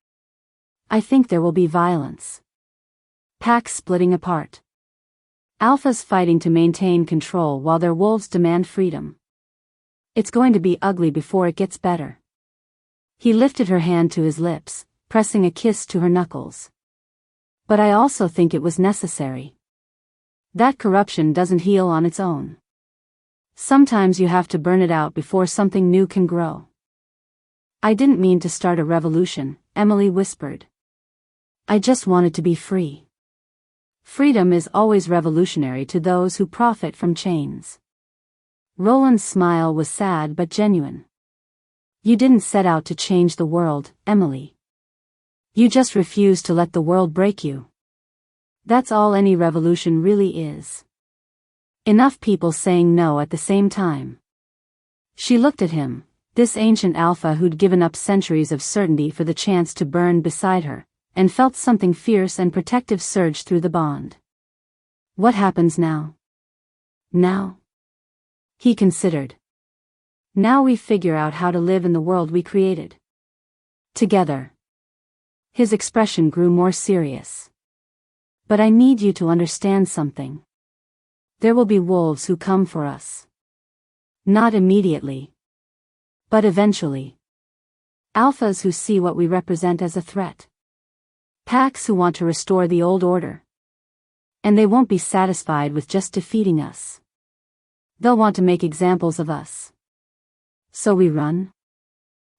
"I think there will be violence. Packs splitting apart. Alphas fighting to maintain control while their wolves demand freedom. It's going to be ugly before it gets better." He lifted her hand to his lips, pressing a kiss to her knuckles. "But I also think it was necessary. That corruption doesn't heal on its own. Sometimes you have to burn it out before something new can grow." "I didn't mean to start a revolution," Emily whispered. "I just wanted to be free." Freedom is always revolutionary to those who profit from chains. Roland's smile was sad but genuine. "You didn't set out to change the world, Emily. You just refused to let the world break you. That's all any revolution really is. Enough people saying no at the same time." She looked at him, this ancient alpha who'd given up centuries of certainty for the chance to burn beside her, and felt something fierce and protective surge through the bond. "What happens now?" "Now?" He considered. "Now we figure out how to live in the world we created. Together." His expression grew more serious. "But I need you to understand something. There will be wolves who come for us. Not immediately. But eventually. Alphas who see what we represent as a threat. Packs who want to restore the old order. And they won't be satisfied with just defeating us. They'll want to make examples of us. So we run?"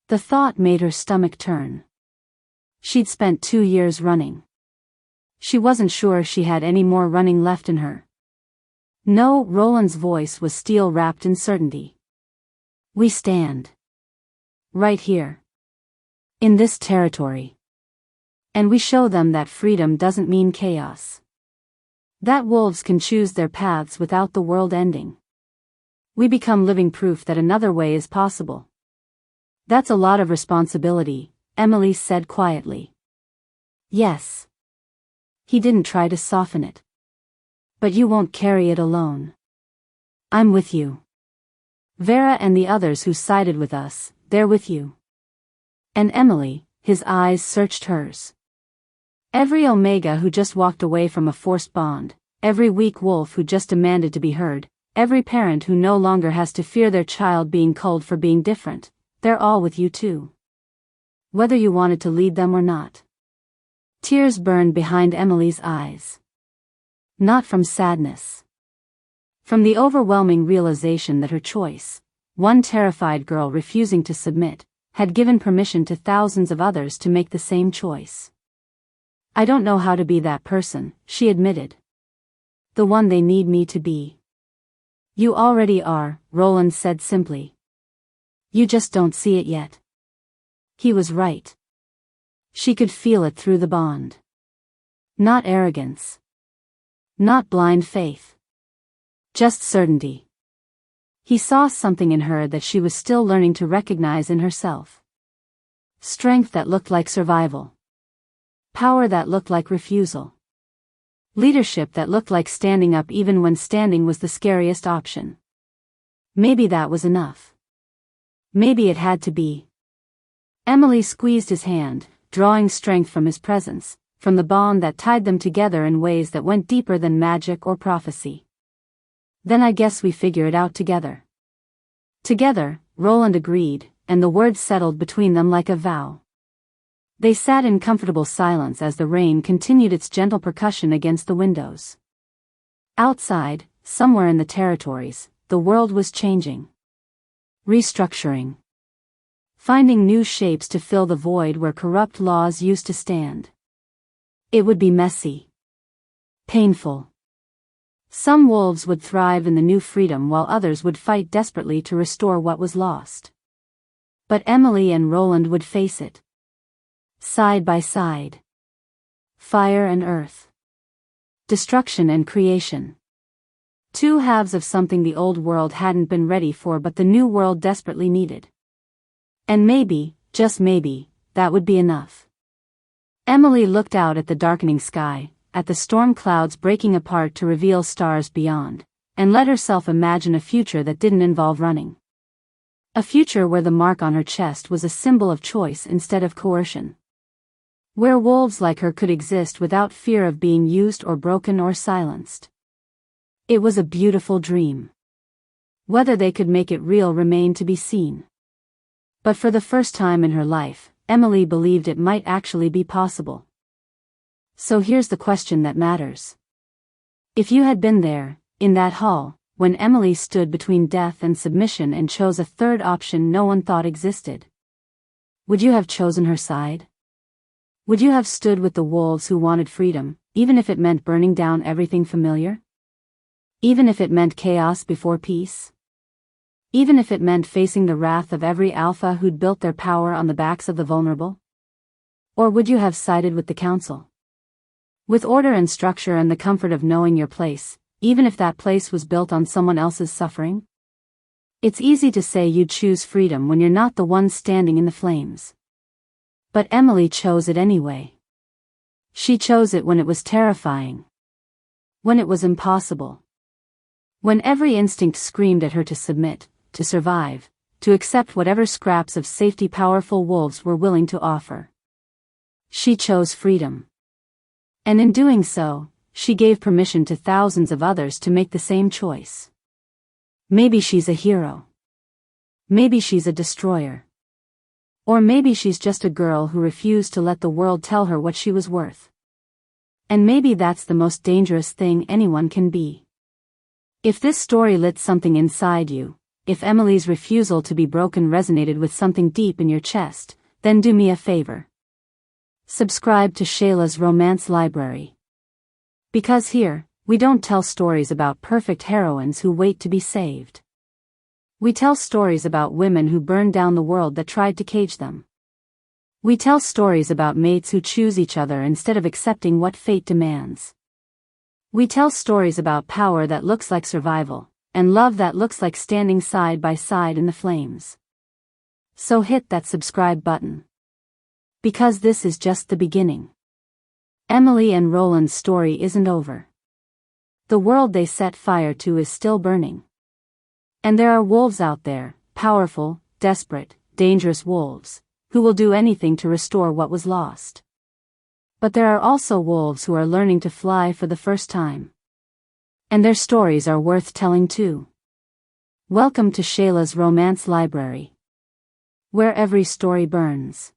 The thought made her stomach turn. She'd spent 2 years running. She wasn't sure she had any more running left in her. No, Roland's voice was steel-wrapped in certainty. We stand. Right here. In this territory. And we show them that freedom doesn't mean chaos. That wolves can choose their paths without the world ending. We become living proof that another way is possible. That's a lot of responsibility, Emily said quietly. Yes. He didn't try to soften it. But you won't carry it alone. I'm with you. Vera and the others who sided with us, they're with you. And Emily, his eyes searched hers. Every Omega who just walked away from a forced bond, every weak wolf who just demanded to be heard, every parent who no longer has to fear their child being culled for being different, they're all with you too. Whether you wanted to lead them or not. Tears burned behind Emily's eyes. Not from sadness. From the overwhelming realization that her choice, one terrified girl refusing to submit, had given permission to thousands of others to make the same choice. I don't know how to be that person, she admitted. The one they need me to be. You already are, Roland said simply. You just don't see it yet. He was right. She could feel it through the bond. Not arrogance. Not blind faith. Just certainty. He saw something in her that she was still learning to recognize in herself. Strength that looked like survival. Power that looked like refusal. Leadership that looked like standing up even when standing was the scariest option. Maybe that was enough. Maybe it had to be. Emily squeezed his hand, drawing strength from his presence, from the bond that tied them together in ways that went deeper than magic or prophecy. Then I guess we figure it out together. Together, Roland agreed, and the words settled between them like a vow. They sat in comfortable silence as the rain continued its gentle percussion against the windows. Outside, somewhere in the territories, the world was changing. Restructuring. Finding new shapes to fill the void where corrupt laws used to stand. It would be messy. Painful. Some wolves would thrive in the new freedom while others would fight desperately to restore what was lost. But Emily and Roland would face it. Side by side. Fire and earth. Destruction and creation. Two halves of something the old world hadn't been ready for but the new world desperately needed. And maybe, just maybe, that would be enough. Emily looked out at the darkening sky, at the storm clouds breaking apart to reveal stars beyond, and let herself imagine a future that didn't involve running. A future where the mark on her chest was a symbol of choice instead of coercion. Where wolves like her could exist without fear of being used or broken or silenced. It was a beautiful dream. Whether they could make it real remained to be seen. But for the first time in her life, Emily believed it might actually be possible. So here's the question that matters. If you had been there, in that hall, when Emily stood between death and submission and chose a third option no one thought existed, would you have chosen her side? Would you have stood with the wolves who wanted freedom, even if it meant burning down everything familiar? Even if it meant chaos before peace? Even if it meant facing the wrath of every alpha who'd built their power on the backs of the vulnerable? Or would you have sided with the council? With order and structure and the comfort of knowing your place, even if that place was built on someone else's suffering? It's easy to say you'd choose freedom when you're not the one standing in the flames. But Emily chose it anyway. She chose it when it was terrifying. When it was impossible. When every instinct screamed at her to submit, to survive, to accept whatever scraps of safety powerful wolves were willing to offer. She chose freedom. And in doing so, she gave permission to thousands of others to make the same choice. Maybe she's a hero. Maybe she's a destroyer. Or maybe she's just a girl who refused to let the world tell her what she was worth. And maybe that's the most dangerous thing anyone can be. If this story lit something inside you, if Emily's refusal to be broken resonated with something deep in your chest, then do me a favor. Subscribe to Shayla's Romance Library. Because here, we don't tell stories about perfect heroines who wait to be saved. We tell stories about women who burn down the world that tried to cage them. We tell stories about mates who choose each other instead of accepting what fate demands. We tell stories about power that looks like survival, and love that looks like standing side by side in the flames. So hit that subscribe button. Because this is just the beginning. Emily and Roland's story isn't over. The world they set fire to is still burning. And there are wolves out there, powerful, desperate, dangerous wolves, who will do anything to restore what was lost. But there are also wolves who are learning to fly for the first time. And their stories are worth telling too. Welcome to Shayla's Romance Library, where every story burns.